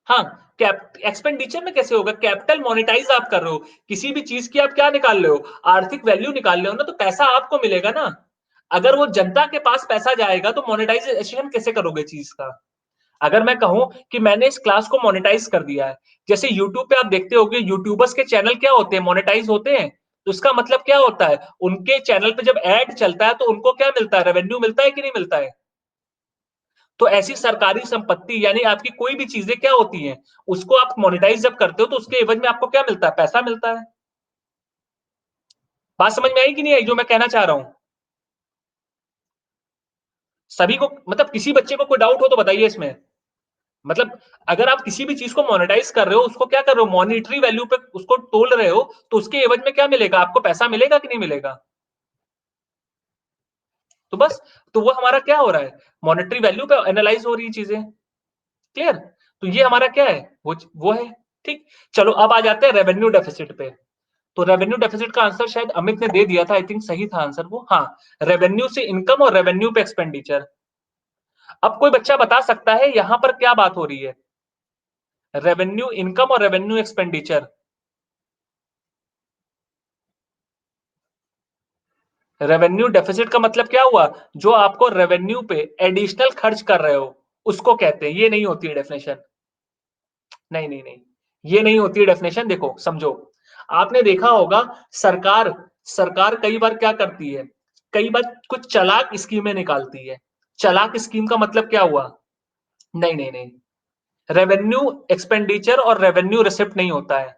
हाँ, कैप एक्सपेंडिचर में कैसे होगा, कैपिटल मोनेटाइज आप कर रहे हो, किसी भी चीज की आप क्या निकाल रहे हो, आर्थिक वैल्यू निकाल रहे हो ना, तो पैसा आपको मिलेगा ना। अगर वो जनता के पास पैसा जाएगा तो मोनेटाइजेशन कैसे करोगे चीज का? अगर मैं कहूं कि मैंने इस क्लास को मोनेटाइज कर दिया है, जैसे यूट्यूब पे आप देखते होगे यूट्यूबर्स के चैनल क्या होते हैं, मोनेटाइज होते हैं। तो इसका मतलब क्या होता है, उनके चैनल पे जब एड चलता है तो उनको क्या मिलता है, रेवेन्यू मिलता है कि नहीं मिलता है? तो ऐसी सरकारी संपत्ति यानी आपकी कोई भी चीजें क्या होती हैं, उसको आप मोनेटाइज जब करते हो तो उसके एवज में आपको क्या मिलता है, पैसा मिलता है। बात समझ में आई कि नहीं आई जो मैं कहना चाह रहा हूं? सभी को, मतलब किसी बच्चे को कोई डाउट हो तो बताइए इसमें। मतलब अगर आप किसी भी चीज को मोनेटाइज कर रहे हो, उसको क्या कर रहे हो, मॉनिटरी वैल्यू पे उसको तोल रहे हो, तो उसके एवज में क्या मिलेगा, आपको पैसा मिलेगा कि नहीं मिलेगा? तो बस, तो वो हमारा क्या हो रहा है, मॉनेटरी वैल्यू पे एनालाइज हो रही चीजें। क्लियर? तो ये हमारा क्या है, वो है। ठीक। चलो अब आ जाते हैं रेवेन्यू डेफिसिट पे। तो रेवेन्यू डेफिसिट का आंसर शायद अमित ने दे दिया था, आई थिंक सही था आंसर वो, हाँ। रेवेन्यू से इनकम और रेवेन्यू पे एक्सपेंडिचर। अब कोई बच्चा बता सकता है यहां पर क्या बात हो रही है, रेवेन्यू इनकम और रेवेन्यू एक्सपेंडिचर। रेवेन्यू डेफिसिट का मतलब क्या हुआ, जो आपको रेवेन्यू पे एडिशनल खर्च कर रहे हो, उसको कहते हैं। ये नहीं होती है डेफिनेशन। नहीं नहीं नहीं, ये नहीं होती है डेफिनेशन। देखो समझो, आपने देखा होगा, सरकार सरकार कई बार क्या करती है, कई बार कुछ चालाक स्कीमें निकालती है। चालाक स्कीम का मतलब क्या हुआ, नहीं नहीं नहीं, रेवेन्यू एक्सपेंडिचर और रेवेन्यू रिसिप्ट नहीं होता है।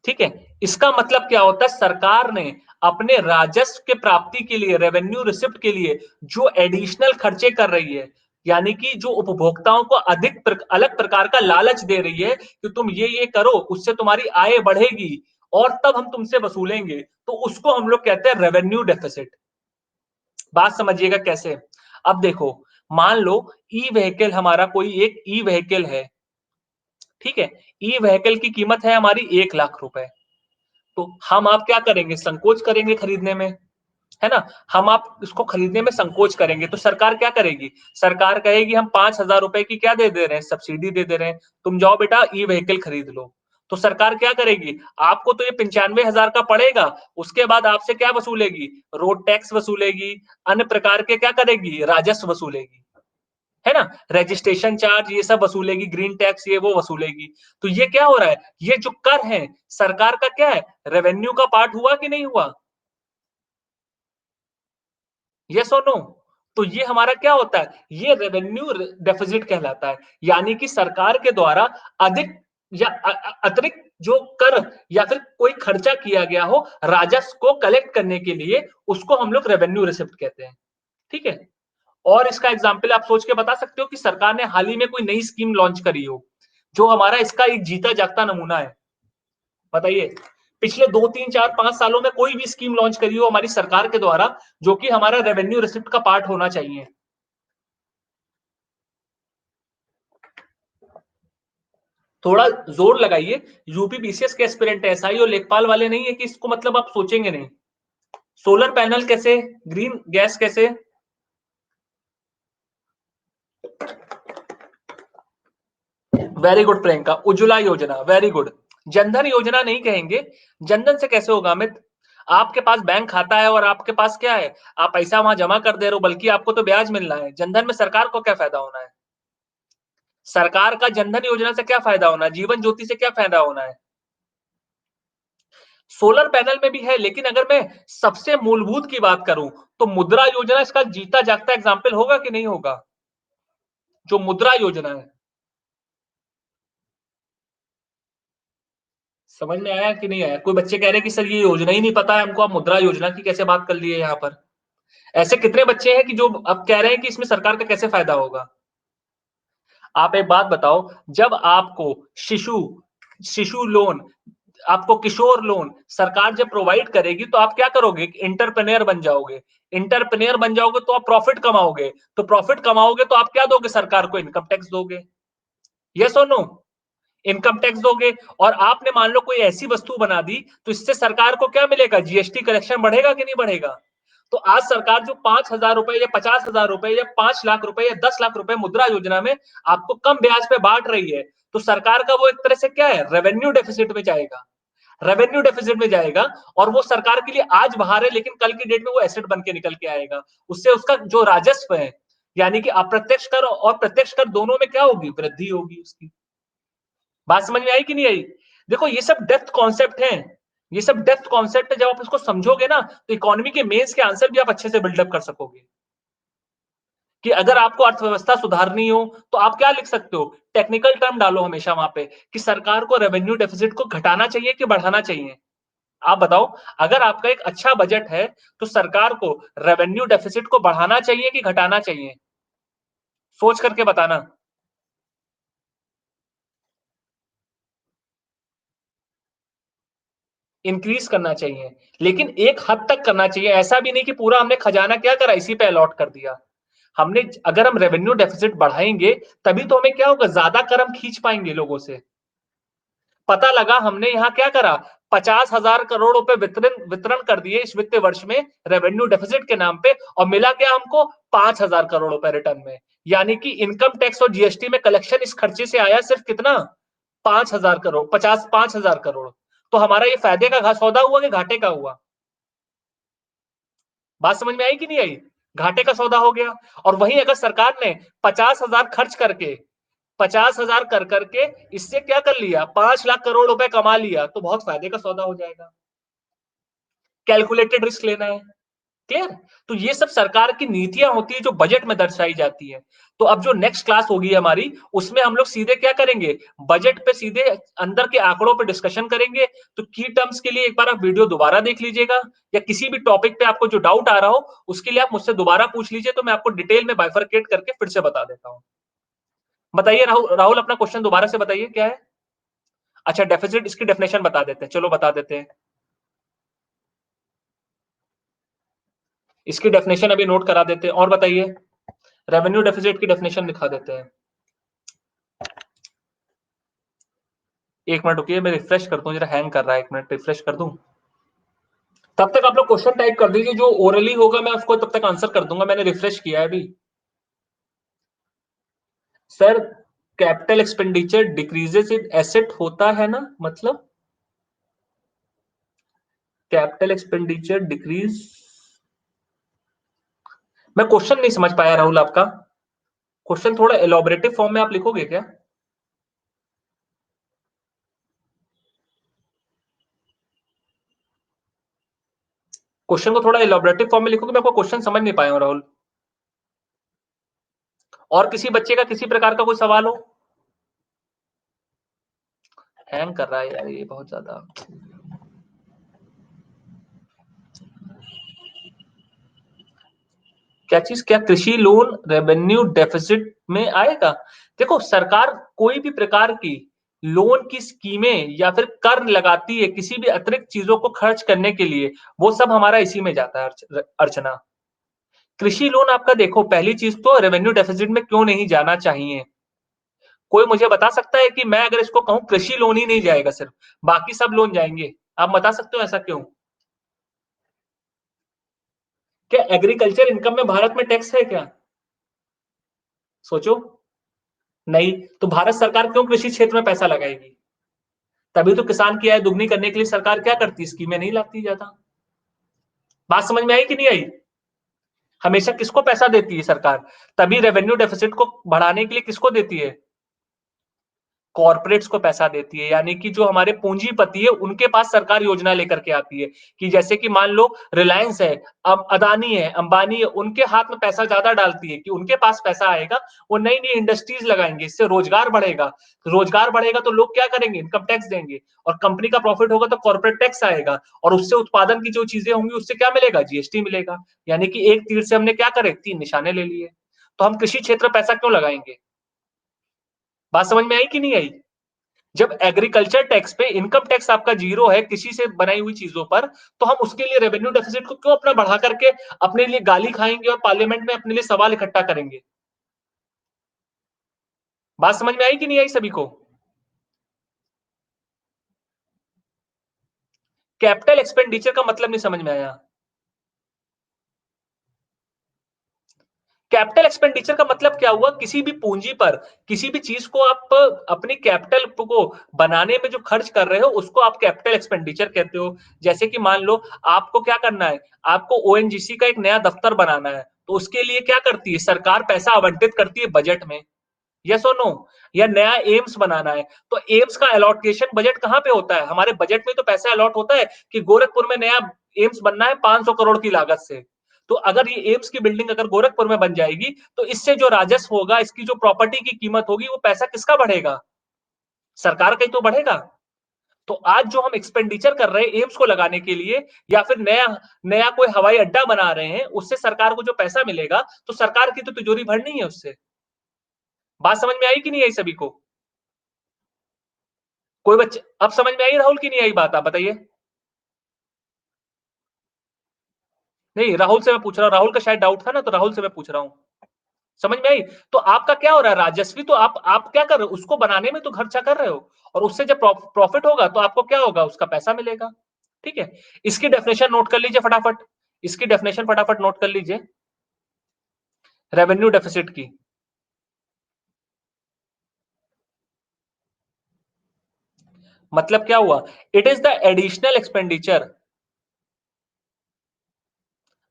ठीक है, इसका मतलब क्या होता है, सरकार ने अपने राजस्व के प्राप्ति के लिए, रेवेन्यू रिसिप्ट के लिए जो एडिशनल खर्चे कर रही है, यानी कि जो उपभोक्ताओं को अलग प्रकार का लालच दे रही है कि तुम ये करो, उससे तुम्हारी आय बढ़ेगी और तब हम तुमसे वसूलेंगे, तो उसको हम लोग कहते हैं रेवेन्यू डेफिसिट। बात समझिएगा कैसे। अब देखो, मान लो ई व्हीकल, हमारा कोई एक ई व्हीकल है, ठीक है, ई व्हीकल की कीमत है हमारी 1 लाख रुपए। तो हम आप क्या करेंगे, संकोच करेंगे खरीदने में, है ना? हम आप इसको खरीदने में संकोच करेंगे, तो सरकार क्या करेगी, सरकार कहेगी हम 5,000 रुपए की क्या दे दे रहे हैं, सब्सिडी दे दे रहे हैं, तुम जाओ बेटा ई व्हीकल खरीद लो। तो सरकार क्या करेगी, आपको तो ये 95,000 का पड़ेगा, उसके बाद आपसे क्या वसूलेगी, रोड टैक्स वसूलेगी, अन्य प्रकार के क्या करेगी, राजस्व वसूलेगी, है ना? रजिस्ट्रेशन चार्ज ये सब वसूलेगी, ग्रीन टैक्स ये वो वसूलेगी। तो ये क्या हो रहा है, ये जो कर है सरकार का क्या है, रेवेन्यू का पार्ट हुआ कि नहीं हुआ? यस और नो? तो ये हमारा क्या होता है, ये रेवेन्यू डेफिसिट कहलाता है। यानी कि सरकार के द्वारा अधिक या अतिरिक्त जो कर या फिर कोई खर्चा किया गया हो राजस्व को कलेक्ट करने के लिए, उसको हम लोग रेवेन्यू रिसिप्ट कहते हैं। ठीक है? और इसका एग्जाम्पल आप सोच के बता सकते हो कि सरकार ने हाल ही में कोई नई स्कीम लॉन्च करी हो, जो हमारा इसका एक जीता जागता नमूना है। बताइए, पिछले 2 3 4 5 सालों में कोई भी स्कीम लॉन्च करी हो हमारी सरकार के द्वारा, जो कि हमारा रेवेन्यू रिसिप्ट का पार्ट होना चाहिए। थोड़ा जोर लगाइए, यूपी बीसीएस के एस्पिरेंट है, एसआई और लेखपाल वाले नहीं है कि इसको मतलब आप सोचेंगे नहीं। सोलर पैनल कैसे, ग्रीन गैस कैसे? वेरी गुड प्रियंका, उज्ज्वला योजना, वेरी गुड। जनधन योजना नहीं कहेंगे, जनधन से कैसे होगा अमित, आपके पास बैंक खाता है और आपके पास क्या है, आप पैसा वहां जमा कर दे रहे हो, बल्कि आपको तो ब्याज मिल रहा है, जनधन में सरकार को क्या फायदा होना है? सरकार का जनधन योजना से क्या फायदा होना है, जीवन ज्योति से क्या फायदा होना है? सोलर पैनल में भी है, लेकिन अगर मैं सबसे मूलभूत की बात करूं तो मुद्रा योजना इसका जीता जागता एग्जाम्पल होगा कि नहीं होगा? जो मुद्रा योजना है, समझ में आया कि नहीं आया? कोई बच्चे कह रहे हैं कि सर ये योजना ही नहीं पता है हमको, आप मुद्रा योजना की कैसे बात कर लिए यहाँ पर? ऐसे कितने बच्चे हैं कि जो अब कह रहे हैं कि इसमें सरकार का कैसे फायदा होगा? आप एक बात बताओ, जब आपको शिशु शिशु लोन, आपको किशोर लोन सरकार जब प्रोवाइड करेगी तो आप क्या करोगे? इंटरप्रेन्योर बन जाओगे। इंटरप्रेन्योर बन जाओगे तो आप प्रॉफिट कमाओगे, तो प्रॉफिट कमाओगे तो आप क्या दोगे सरकार को? इनकम टैक्स दोगे। यस और नो? इनकम टैक्स दोगे। और आपने मान लो कोई ऐसी वस्तु बना दी तो इससे सरकार को क्या मिलेगा? जीएसटी कलेक्शन बढ़ेगा कि नहीं बढ़ेगा? तो आज सरकार जो 5,000 रुपए या 50,000 रुपए या 5 लाख रुपए या 10 लाख रुपए मुद्रा योजना में आपको कम ब्याज पे बांट रही है, तो सरकार का वो एक तरह से क्या है? रेवेन्यू डेफिसिट में जाएगा। रेवेन्यू डेफिसिट में जाएगा और वो सरकार के लिए आज बाहर है, लेकिन कल की डेट में वो एसेट बन के निकल के आएगा। उससे उसका जो राजस्व है, यानी कि अप्रत्यक्ष कर और प्रत्यक्ष कर दोनों में क्या होगी? वृद्धि होगी उसकी। बात समझ में आई कि नहीं आई? देखो ये सब डेप्थ कॉन्सेप्ट हैं, ये सब डेप्थ कॉन्सेप्ट है। जब आप इसको समझोगे ना तो इकोनॉमी के मेंस के आंसर भी आप अच्छे से बिल्डअप कर सकोगे। कि अगर आपको अर्थव्यवस्था सुधारनी हो तो आप क्या लिख सकते हो? टेक्निकल टर्म डालो हमेशा वहां पे कि सरकार को रेवेन्यू डेफिसिट को घटाना चाहिए कि बढ़ाना चाहिए। आप बताओ, अगर आपका एक अच्छा बजट है तो सरकार को रेवेन्यू डेफिसिट को बढ़ाना चाहिए कि घटाना चाहिए? सोच करके बताना। इंक्रीज करना चाहिए, लेकिन एक हद तक करना चाहिए। ऐसा भी नहीं कि पूरा हमने खजाना क्या करा, इसी पे अलॉट कर दिया। हमने अगर हम रेवेन्यू डेफिसिट बढ़ाएंगे तभी तो हमें क्या होगा? ज्यादा कर हम खींच पाएंगे लोगों से। पता लगा हमने यहाँ क्या करा? 50,000 करोड़ रुपए वितरण वितरण कर दिए इस वित्तीय वर्ष में रेवेन्यू डेफिसिट के नाम पे, और मिला क्या हमको? 5,000 करोड़ रुपए रिटर्न में। यानी कि इनकम टैक्स और जीएसटी में कलेक्शन इस खर्चे से आया सिर्फ कितना? 5,000 करोड़, 5,000 करोड़। तो हमारा ये फायदे का सौदा हुआ कि घाटे का हुआ? बात समझ में आई कि नहीं आई? घाटे का सौदा हो गया। और वहीं अगर सरकार ने 50,000 खर्च करके, 50,000 कर करके इससे क्या कर लिया? 5 लाख करोड़ रुपए कमा लिया, तो बहुत फायदे का सौदा हो जाएगा। कैलकुलेटेड रिस्क लेना है। क्लियर? तो ये सब सरकार की नीतियां होती है जो बजट में दर्शाई जाती है। तो अब जो नेक्स्ट क्लास होगी हमारी, उसमें हम लोग सीधे क्या करेंगे? बजट पे सीधे अंदर के आंकड़ों पे डिस्कशन करेंगे। तो की टर्म्स के लिए एक बार आप वीडियो दोबारा देख लीजिएगा, या किसी भी टॉपिक पे आपको जो डाउट आ रहा हो उसके लिए आप मुझसे दोबारा पूछ लीजिए, तो मैं आपको डिटेल में बाइफरकेट करके फिर से बता देता हूं। बताइए राहुल, राहुल अपना क्वेश्चन दोबारा से बताइए क्या है? अच्छा, डेफिसिट, इसकी डेफिनेशन बता देते हैं, चलो बता देते हैं। इसकी डेफिनेशन अभी नोट करा देते हैं, और बताइए। रेवेन्यू डेफिसिट की डेफिनेशन दिखा देते हैं। एक मिनट रुकिए, मैं रिफ्रेश करता हूँ, जरा हैंग कर रहा है, एक मिनट रिफ्रेश कर दूं। तब तक आप लोग क्वेश्चन टाइप कर दीजिए, जो ओरली होगा मैं उसको तब तक आंसर कर दूंगा। मैंने रिफ्रेश किया है अभी। Sir, capital expenditure decreases in asset होता है ना, मतलब कैपिटल एक्सपेंडिचर डिक्रीज। मैं क्वेश्चन नहीं समझ पाया राहुल आपका। क्वेश्चन थोड़ा एलोबरेटिव फॉर्म में आप लिखोगे क्या? क्वेश्चन को थोड़ा एलोबरेटिव फॉर्म में लिखोगे? मैं आपको क्वेश्चन समझ नहीं पाया हूं राहुल। और किसी बच्चे का किसी प्रकार का कोई सवाल हो? हैंग कर रहा है यार ये बहुत ज्यादा। क्या चीज? क्या कृषि लोन रेवेन्यू डेफिसिट में आएगा? देखो, सरकार कोई भी प्रकार की लोन की स्कीमें या फिर कर लगाती है किसी भी अतिरिक्त चीजों को खर्च करने के लिए, वो सब हमारा इसी में जाता है। अर्चना, कृषि लोन आपका देखो, पहली चीज तो रेवेन्यू डेफिसिट में क्यों नहीं जाना चाहिए? कोई मुझे बता सकता है कि मैं अगर इसको कहूं कृषि लोन ही नहीं जाएगा सिर्फ, बाकी सब लोन जाएंगे? आप बता सकते हो ऐसा क्यों? क्या एग्रीकल्चर इनकम में भारत में टैक्स है क्या? सोचो। नहीं। तो भारत सरकार क्यों कृषि क्षेत्र में पैसा लगाएगी? तभी तो किसान की आय दुगनी करने के लिए सरकार क्या करती? स्कीमें नहीं लाती ज्यादा। बात समझ में आई कि नहीं आई? हमेशा किसको पैसा देती है सरकार? तभी रेवेन्यू डेफिसिट को बढ़ाने के लिए किसको देती है? कॉर्पोरेट्स को पैसा देती है, यानी कि जो हमारे पूंजीपति है, उनके पास सरकार योजना लेकर के आती है कि जैसे कि मान लो रिलायंस है, अब अदानी है, अंबानी है, उनके हाथ में पैसा ज़्यादा डालती है कि उनके पास पैसा आएगा, वो नई-नई इंडस्ट्रीज़ लगाएँगे, इससे रोज़गार बढ़ेगा। रोज़गार बढ़ेगा तो लोग क्या करेंगे? इनकम टैक्स देंगे और कंपनी का प्रॉफिट होगा तो कॉर्पोरेट टैक्स आएगा और उससे उत्पादन की जो चीज़ें होंगी, उससे क्या मिलेगा? जीएसटी मिलेगा। यानी कि एक तीर से हमने क्या करे? 3 निशाने ले लिए। तो हम कृषि क्षेत्र में पैसा क्यों लगाएँगे? बात समझ में आई कि नहीं आई? जब एग्रीकल्चर टैक्स पे इनकम टैक्स आपका जीरो है किसी से बनाई हुई चीजों पर, तो हम उसके लिए रेवेन्यू डेफिसिट को क्यों अपना बढ़ा करके अपने लिए गाली खाएंगे और पार्लियामेंट में अपने लिए सवाल इकट्ठा करेंगे? बात समझ में आई कि नहीं आई सभी को? कैपिटल एक्सपेंडिचर का मतलब नहीं समझ में आया। कैपिटल एक्सपेंडिचर का मतलब क्या हुआ? किसी भी पूंजी पर, किसी भी चीज को आप अपनी कैपिटल को बनाने में जो खर्च कर रहे हो, उसको आप कैपिटल एक्सपेंडिचर कहते हो। जैसे कि मान लो आपको क्या करना है, आपको ओएनजीसी का एक नया दफ्तर बनाना है, तो उसके लिए क्या करती है सरकार? पैसा आवंटित करती है बजट में। यस और नो? या नया एम्स बनाना है, तो एम्स का एलोकेशन बजट कहां पे होता है? हमारे बजट में तो पैसा अलॉट होता है कि गोरखपुर में नया एम्स बनना है 500 करोड़ की लागत से। तो अगर ये एम्स की बिल्डिंग अगर गोरखपुर में बन जाएगी, तो इससे जो राजस्व होगा, इसकी जो प्रॉपर्टी की कीमत होगी, वो पैसा किसका बढ़ेगा? सरकार का ही तो बढ़ेगा। तो आज जो हम एक्सपेंडिचर कर रहे हैं एम्स को लगाने के लिए या फिर नया नया कोई हवाई अड्डा बना रहे हैं, उससे सरकार को जो पैसा मिलेगा, तो सरकार की तो तिजोरी भरनी है उससे। बात समझ में आई कि नहीं आई सभी को? कोई बच्चे अब समझ में आई राहुल की नहीं आई बात? आप बताइए। नहीं, राहुल से मैं पूछ रहा हूँ, राहुल का शायद डाउट था ना, तो राहुल से मैं पूछ रहा हूँ। समझ में आई? तो आपका क्या हो रहा है? राजस्वी तो आप क्या कर रहे हो? उसको बनाने में तो खर्चा कर रहे हो और उससे जब प्रॉफिट होगा तो आपको क्या होगा? उसका पैसा मिलेगा। ठीक है? इसकी डेफिनेशन नोट कर लीजिए फटाफट। इसकी डेफिनेशन फटाफट नोट कर लीजिए। रेवेन्यू डेफिसिट की। मतलब क्या हुआ? It is the additional expenditure.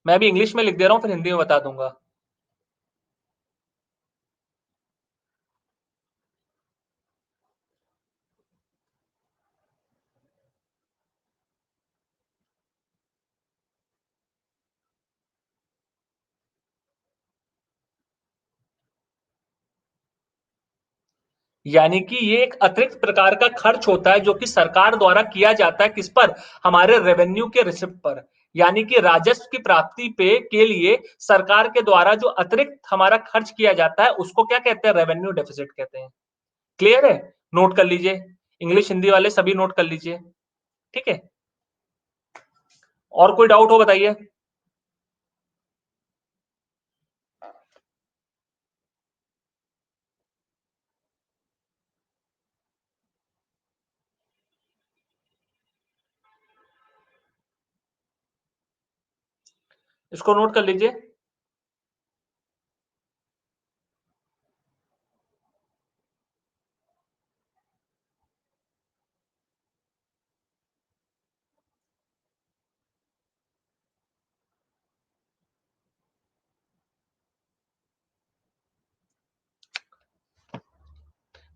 मैं भी इंग्लिश में लिख दे रहा हूं, फिर हिंदी में बता दूंगा। यानी कि ये एक अतिरिक्त प्रकार का खर्च होता है जो कि सरकार द्वारा किया जाता है किस पर? हमारे रेवेन्यू के रिसिप्ट पर। यानी कि राजस्व की प्राप्ति पे के लिए सरकार के द्वारा जो अतिरिक्त हमारा खर्च किया जाता है उसको क्या कहते हैं? रेवेन्यू डेफिसिट कहते हैं। क्लियर है? नोट कर लीजिए। इंग्लिश हिंदी वाले सभी नोट कर लीजिए। ठीक है? और कोई डाउट हो बताइए। इसको नोट कर लीजिए।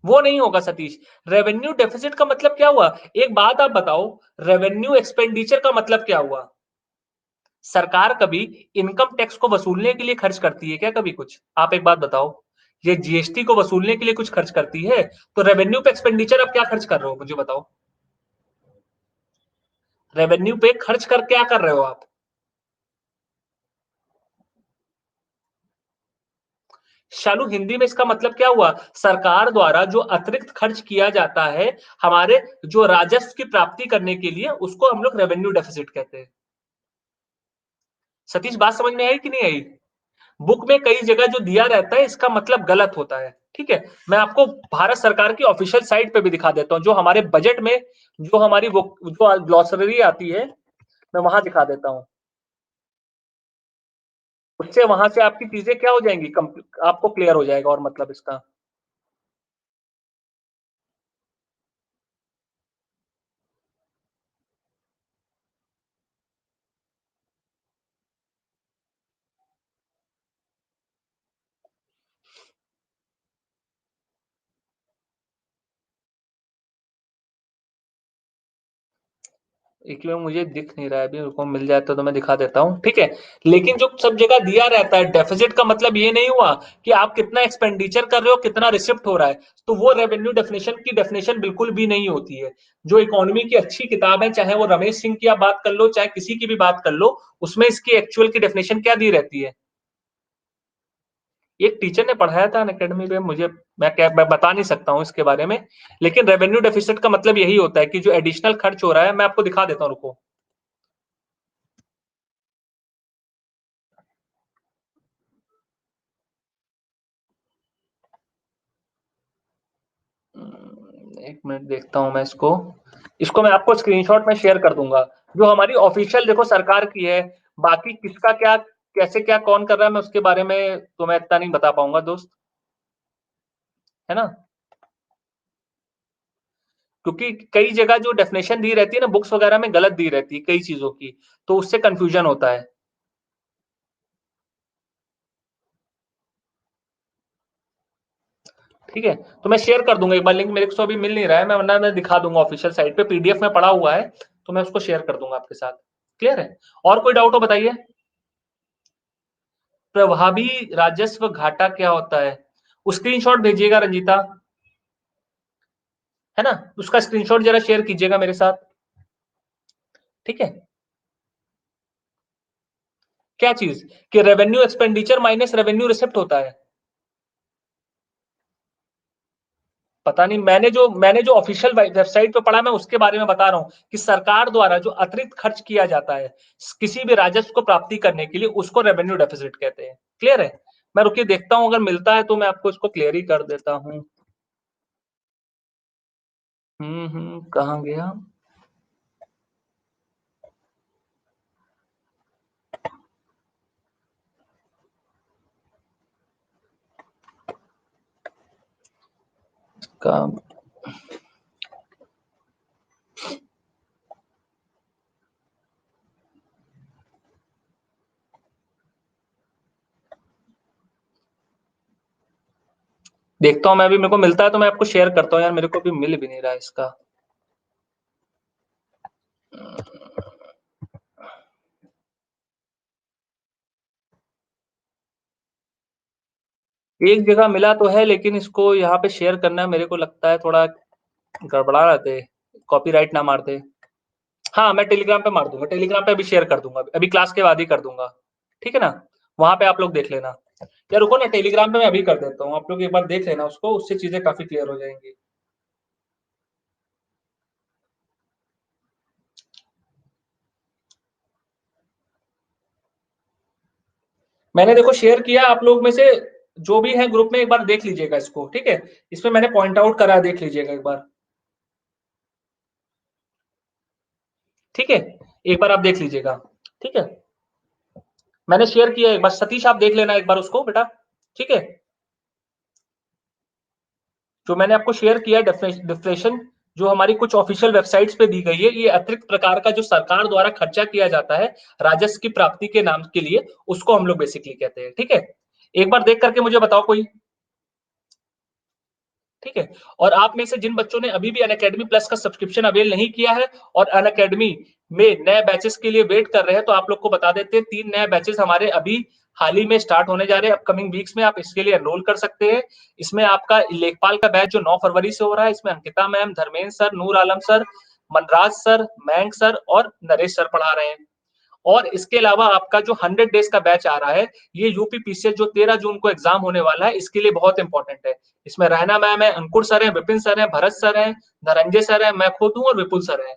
वो नहीं होगा सतीश। रेवेन्यू डेफिसिट का मतलब क्या हुआ? एक बात आप बताओ, रेवेन्यू एक्सपेंडिचर का मतलब क्या हुआ? सरकार कभी इनकम टैक्स को वसूलने के लिए खर्च करती है क्या कभी कुछ? आप एक बात बताओ। ये जीएसटी को वसूलने के लिए कुछ खर्च करती है? तो रेवेन्यू पे एक्सपेंडिचर आप क्या खर्च कर रहे हो मुझे बताओ? रेवेन्यू पे खर्च कर क्या कर रहे हो आप? शालू हिंदी में इसका मतलब क्या हुआ? सरकार द्वारा जो अतिरिक्त खर्च किया जाता है हमारे जो राजस्व की प्राप्ति करने के लिए, उसको हम लोग रेवेन्यू डेफिसिट कहते हैं। सतीश बात समझ में आई कि नहीं आई? बुक में कई जगह जो दिया रहता है इसका मतलब गलत होता है। ठीक है? मैं आपको भारत सरकार की ऑफिशियल साइट पे भी दिखा देता हूं, जो हमारे बजट में जो हमारी वो जो ग्लॉसरी आती है, मैं वहां दिखा देता हूं। उससे वहां से आपकी चीजें क्या हो जाएंगी? आपको क्लियर हो जाएगा और मतलब इसका। एक मिनट मुझे दिख नहीं रहा है अभी, रुको मिल जाए तो मैं दिखा देता हूँ, ठीक है। लेकिन जो सब जगह दिया रहता है डेफिसिट का मतलब ये नहीं हुआ कि आप कितना एक्सपेंडिचर कर रहे हो, कितना रिसिप्ट हो रहा है, तो वो रेवेन्यू डेफिनेशन की डेफिनेशन बिल्कुल भी नहीं होती है। जो इकोनॉमी की अच्छी किताब है, चाहे वो रमेश सिंह की आप बात कर लो, चाहे किसी की भी बात कर लो, उसमें इसकी एक्चुअल की डेफिनेशन क्या दी रहती है। एक टीचर ने पढ़ाया था अकेडमी में, मुझे मैं बता नहीं सकता हूँ इसके बारे में, लेकिन रेवेन्यू डेफिसिट का मतलब यही होता है कि जो एडिशनल खर्च हो रहा है, मैं आपको दिखा देता हूँ, रुको। एक मिनट देखता हूं मैं इसको। इसको मैं आपको स्क्रीनशॉट में शेयर कर दूंगा। जो हमारी ऑफिशियल देखो सरकार की है, बाकी किसका क्या, कैसे क्या कौन कर रहा है, मैं उसके बारे में तो मैं इतना नहीं बता पाऊंगा दोस्त, है ना। क्योंकि कई जगह जो डेफिनेशन दी रहती है ना बुक्स वगैरह में, गलत दी रहती है कई चीजों की, तो उससे कंफ्यूजन होता है। ठीक है, तो मैं शेयर कर दूंगा एक बार लिंक, मेरे को अभी मिल नहीं रहा है, मैं वरना मैं दिखा दूंगा ऑफिशियल साइट पे, पीडीएफ में पड़ा हुआ है, तो मैं उसको शेयर कर दूंगा आपके साथ। क्लियर है। और कोई डाउट हो बताइए। प्रभावी राजस्व घाटा क्या होता है, स्क्रीनशॉट भेजिएगा रंजीता, है ना। उसका स्क्रीनशॉट जरा शेयर कीजिएगा मेरे साथ। ठीक है। क्या चीज, कि revenue expenditure minus revenue receipt होता है। पता नहीं, मैंने जो ऑफिशियल वेबसाइट पे पढ़ा, मैं उसके बारे में बता रहा हूं कि सरकार द्वारा जो अतिरिक्त खर्च किया जाता है किसी भी राजस्व को प्राप्ति करने के लिए, उसको रेवेन्यू डेफिसिट कहते हैं। क्लियर है। मैं रुकिए देखता हूं, अगर मिलता है तो मैं आपको इसको क्लियर ही कर देता हूं। कहाँ गया। का देखता हूं मैं भी, मेरे को मिलता है तो मैं आपको शेयर करता हूँ यार, मेरे को भी मिल भी नहीं रहा है इसका। एक जगह मिला तो है, लेकिन इसको यहाँ पे शेयर करना मेरे को लगता है थोड़ा गड़बड़ा रहे थे, कॉपीराइट ना मार दे। हाँ, मैं टेलीग्राम पे मार दूंगा, टेलीग्राम पे अभी शेयर कर दूंगा, अभी क्लास के बाद ही कर दूंगा। ठीक है ना। वहां पे आप लोग देख लेना। या रुको ना, टेलीग्राम पे मैं अभी कर देता हूँ, आप लोग एक बार देख लेना उसको, उससे चीजें काफी क्लियर हो जाएंगी। मैंने देखो शेयर किया, आप लोग में से जो भी है ग्रुप में एक बार देख लीजिएगा इसको, ठीक है। इसमें मैंने पॉइंट आउट करा, देख लीजिएगा एक बार। ठीक है, एक बार आप देख लीजिएगा। ठीक है, मैंने शेयर किया एक बार, सतीश आप देख लेना एक बार उसको बेटा। ठीक है, जो मैंने आपको शेयर किया डिफ्लेशन, जो हमारी कुछ ऑफिशियल वेबसाइट्स पे दी गई है, ये अतिरिक्त प्रकार का जो सरकार द्वारा खर्चा किया जाता है राजस्व की प्राप्ति के नाम के लिए, उसको हम लोग बेसिकली कहते हैं। ठीक है, एक बार देख करके मुझे बताओ कोई। ठीक है। और आप में से जिन बच्चों ने अभी भी अनअकैडमी प्लस का सब्सक्रिप्शन अवेल नहीं किया है और अनअकैडमी में नए बैचेस के लिए वेट कर रहे हैं, तो आप लोग को बता देते हैं, 3 नए बैचेस हमारे अभी हाल ही में स्टार्ट होने जा रहे हैं, अपकमिंग वीक्स में आप इसके लिए एनरोल कर सकते हैं। इसमें आपका लेखपाल का बैच जो 9 फरवरी से हो रहा है, इसमें Ankita ma'am, Dharmendra sir, Noor Alam sir, Manraj sir, Mayank sir और नरेश सर पढ़ा रहे हैं। और इसके अलावा आपका जो 100 डेज का बैच आ रहा है, ये यूपी पीसीएस जो 13 जून को एग्जाम होने वाला है, इसके लिए बहुत इंपॉर्टेंट है। इसमें रहना मैम है, अंकुर सर है, विपिन सर है, भरत सर है, धनंजय सर है, मैं खुद हूँ और विपुल सर है।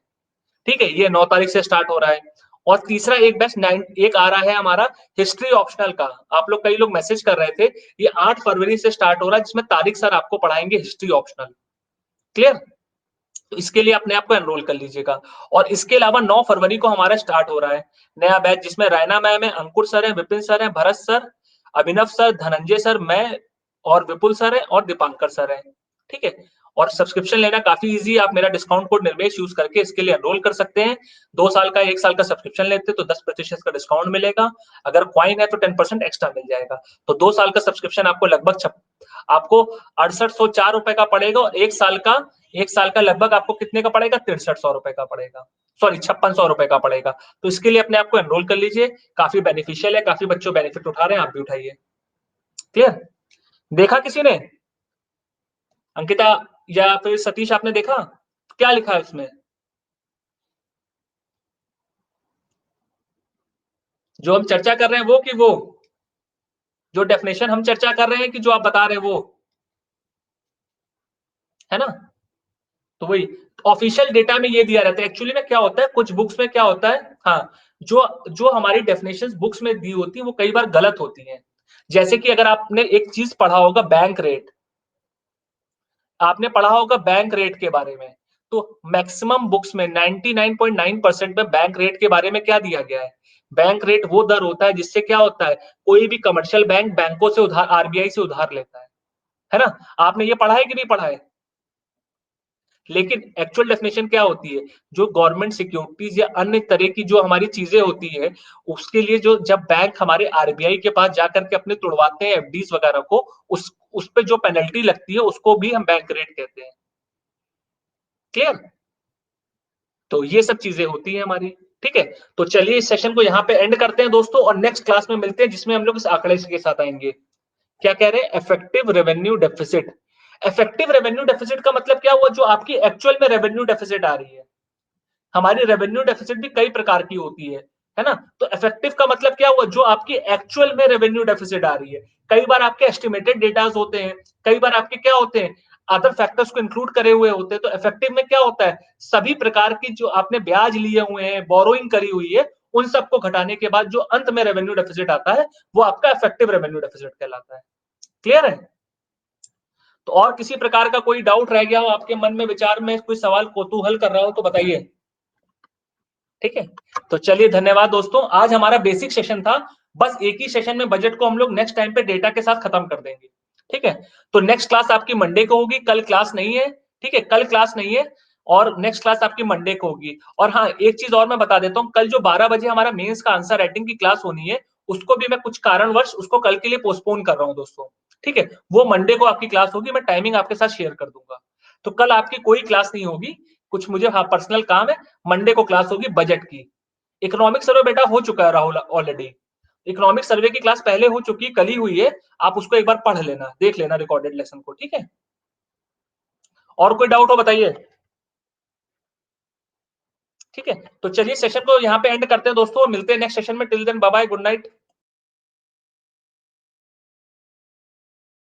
ठीक है, ये 9 तारीख से स्टार्ट हो रहा है। और तीसरा एक बैच एक आ रहा है हमारा हिस्ट्री ऑप्शनल का। आप लोग कई लोग मैसेज कर रहे थे, ये 8 फरवरी से स्टार्ट हो रहा है, जिसमें तारिक सर आपको पढ़ाएंगे हिस्ट्री ऑप्शनल। क्लियर। तो इसके लिए अपने आप को एनरोल कर लीजिएगा। और इसके अलावा 9 फरवरी को हमारा स्टार्ट हो रहा है नया बैच, जिसमें रैना मैम है, अंकुर सर है, विपिन सर है, भरत सर, अभिनव सर, धनंजय सर, मैं और विपुल सर है और दीपांकर सर है। ठीक है। और सब्सक्रिप्शन लेना काफी इजी है, आप मेरा डिस्काउंट कोड निर्मेश यूज करके इसके लिए एनरोल कर सकते हैं। 2 साल का 1 साल का सब्सक्रिप्शन लेते तो 10% का डिस्काउंट मिलेगा, अगर क्वाइन है तो 10% एक्स्ट्रा मिल जाएगा। तो 2 साल का सब्सक्रिप्शन आपको लगभग आपको 6804 रुपए का पड़ेगा और 1 साल का लगभग आपको कितने का पड़ेगा? 6300 रुपए का पड़ेगा, सॉरी 5600 रुपए का पड़ेगा। तो इसके लिए अपने आप को एनरोल कर लीजिए, काफ़ी बेनिफिशियल है, काफ़ी बच्चों बेनिफिट उठा रहे हैं, आप भी उठाइए। क्लियर? देखा किसी ने? अंकिता या फिर सतीश आपने देखा? क्या लिखा है उसमें? जो हम चर्चा कर रहे हैं वो कि वो? जो डेफिनेशन हम चर्चा कर रहे हैं कि जो आप बता रहे हैं वो? है ना? तो वही ऑफिशियल डेटा में ये दिया रहता है। एक्चुअली में क्या होता है, कुछ बुक्स में क्या होता है, हाँ, जो जो हमारी डेफिनेशंस बुक्स में दी होती है वो कई बार गलत होती हैं। जैसे कि अगर आपने एक चीज पढ़ा होगा बैंक रेट, आपने पढ़ा होगा बैंक रेट के बारे में, तो मैक्सिमम बुक्स में 99.9% में बैंक रेट के बारे में क्या दिया गया है? बैंक रेट वो दर होता है जिससे क्या होता है, कोई भी कमर्शियल बैंक बैंकों से उधार, आरबीआई से उधार लेता है ना? आपने ये पढ़ा है कि नहीं पढ़ा है? लेकिन एक्चुअल डेफिनेशन क्या होती है, जो गवर्नमेंट सिक्योरिटीज या अन्य तरह की जो हमारी चीजें होती है, उसके लिए जो जब बैंक हमारे आरबीआई के पास जाकर के अपने तुड़वाते हैं एफडीज वगैरह को, उस पे जो पेनल्टी लगती है उसको भी हम बैंक रेट कहते हैं। क्लियर? तो ये सब चीजें होती हैं हमारी। ठीक है, तो चलिए इस सेशन को यहाँ पे एंड करते हैं दोस्तों, और नेक्स्ट क्लास में मिलते हैं जिसमें हम लोग इस आंकड़े के साथ आएंगे। क्या कह रहे हैं? Effective revenue deficit. Effective revenue deficit का मतलब क्या हुआ? जो आपकी एक्चुअल में रेवेन्यू डेफिसिट आ रही है। हमारी रेवेन्यू डेफिसिट भी कई प्रकार की होती है ना? तो इफेक्टिव का मतलब क्या हुआ? जो आपकी एक्चुअल में रेवेन्यू डेफिसिट आ रही है। कई बार आपके एस्टिमेटेड डेटाज होते हैं, कई बार आपके क्या होते हैं, अदर फैक्टर्स को इंक्लूड करे हुए होते हैं। तो इफेक्टिव में क्या होता है, सभी प्रकार की जो आपने ब्याज लिए हुए हैं, बोरोइंग करी हुई है, उन सबको घटाने के बाद जो अंत में रेवेन्यू डेफिसिट आता है, वो आपका इफेक्टिव रेवेन्यू डेफिसिट कहलाता है। क्लियर है? तो और किसी प्रकार का कोई डाउट रह गया हो आपके मन में, विचार में कोई सवाल कौतूहल कर रहा हो तो बताइए। ठीक है, तो चलिए धन्यवाद दोस्तों। आज हमारा बेसिक सेशन था, बस एक ही सेशन में बजट को हम लोग नेक्स्ट टाइम पे डेटा के साथ खत्म कर देंगे। ठीक है, तो नेक्स्ट क्लास आपकी मंडे को होगी, कल क्लास नहीं है। ठीक है, कल क्लास नहीं है, और नेक्स्ट क्लास आपकी मंडे को होगी। और हाँ, एक चीज और मैं बता देता हूँ, कल जो 12 बजे हमारा मेंस का आंसर राइटिंग की क्लास होनी है, उसको भी मैं कुछ कारणवश उसको कल के लिए पोस्टपोन कर रहा हूँ दोस्तों। ठीक है, वो मंडे को आपकी क्लास होगी, मैं टाइमिंग आपके साथ शेयर कर दूंगा। तो कल आपकी कोई क्लास नहीं होगी, कुछ मुझे हाँ पर्सनल काम है। मंडे को क्लास होगी बजट की। इकोनॉमिक सर्वे बेटा हो चुका है राहुल ऑलरेडी। इकोनॉमिक सर्वे की क्लास पहले हो चुकी है, कल ही हुई है। आप उसको एक बार पढ़ लेना, देख लेना रिकॉर्डेड लेसन को। ठीक है, और कोई डाउट हो बताइए। ठीक है, तो चलिए सेशन को यहाँ पे एंड करते हैं दोस्तों, मिलते हैं नेक्स्ट सेशन में। Till then bye bye, good night.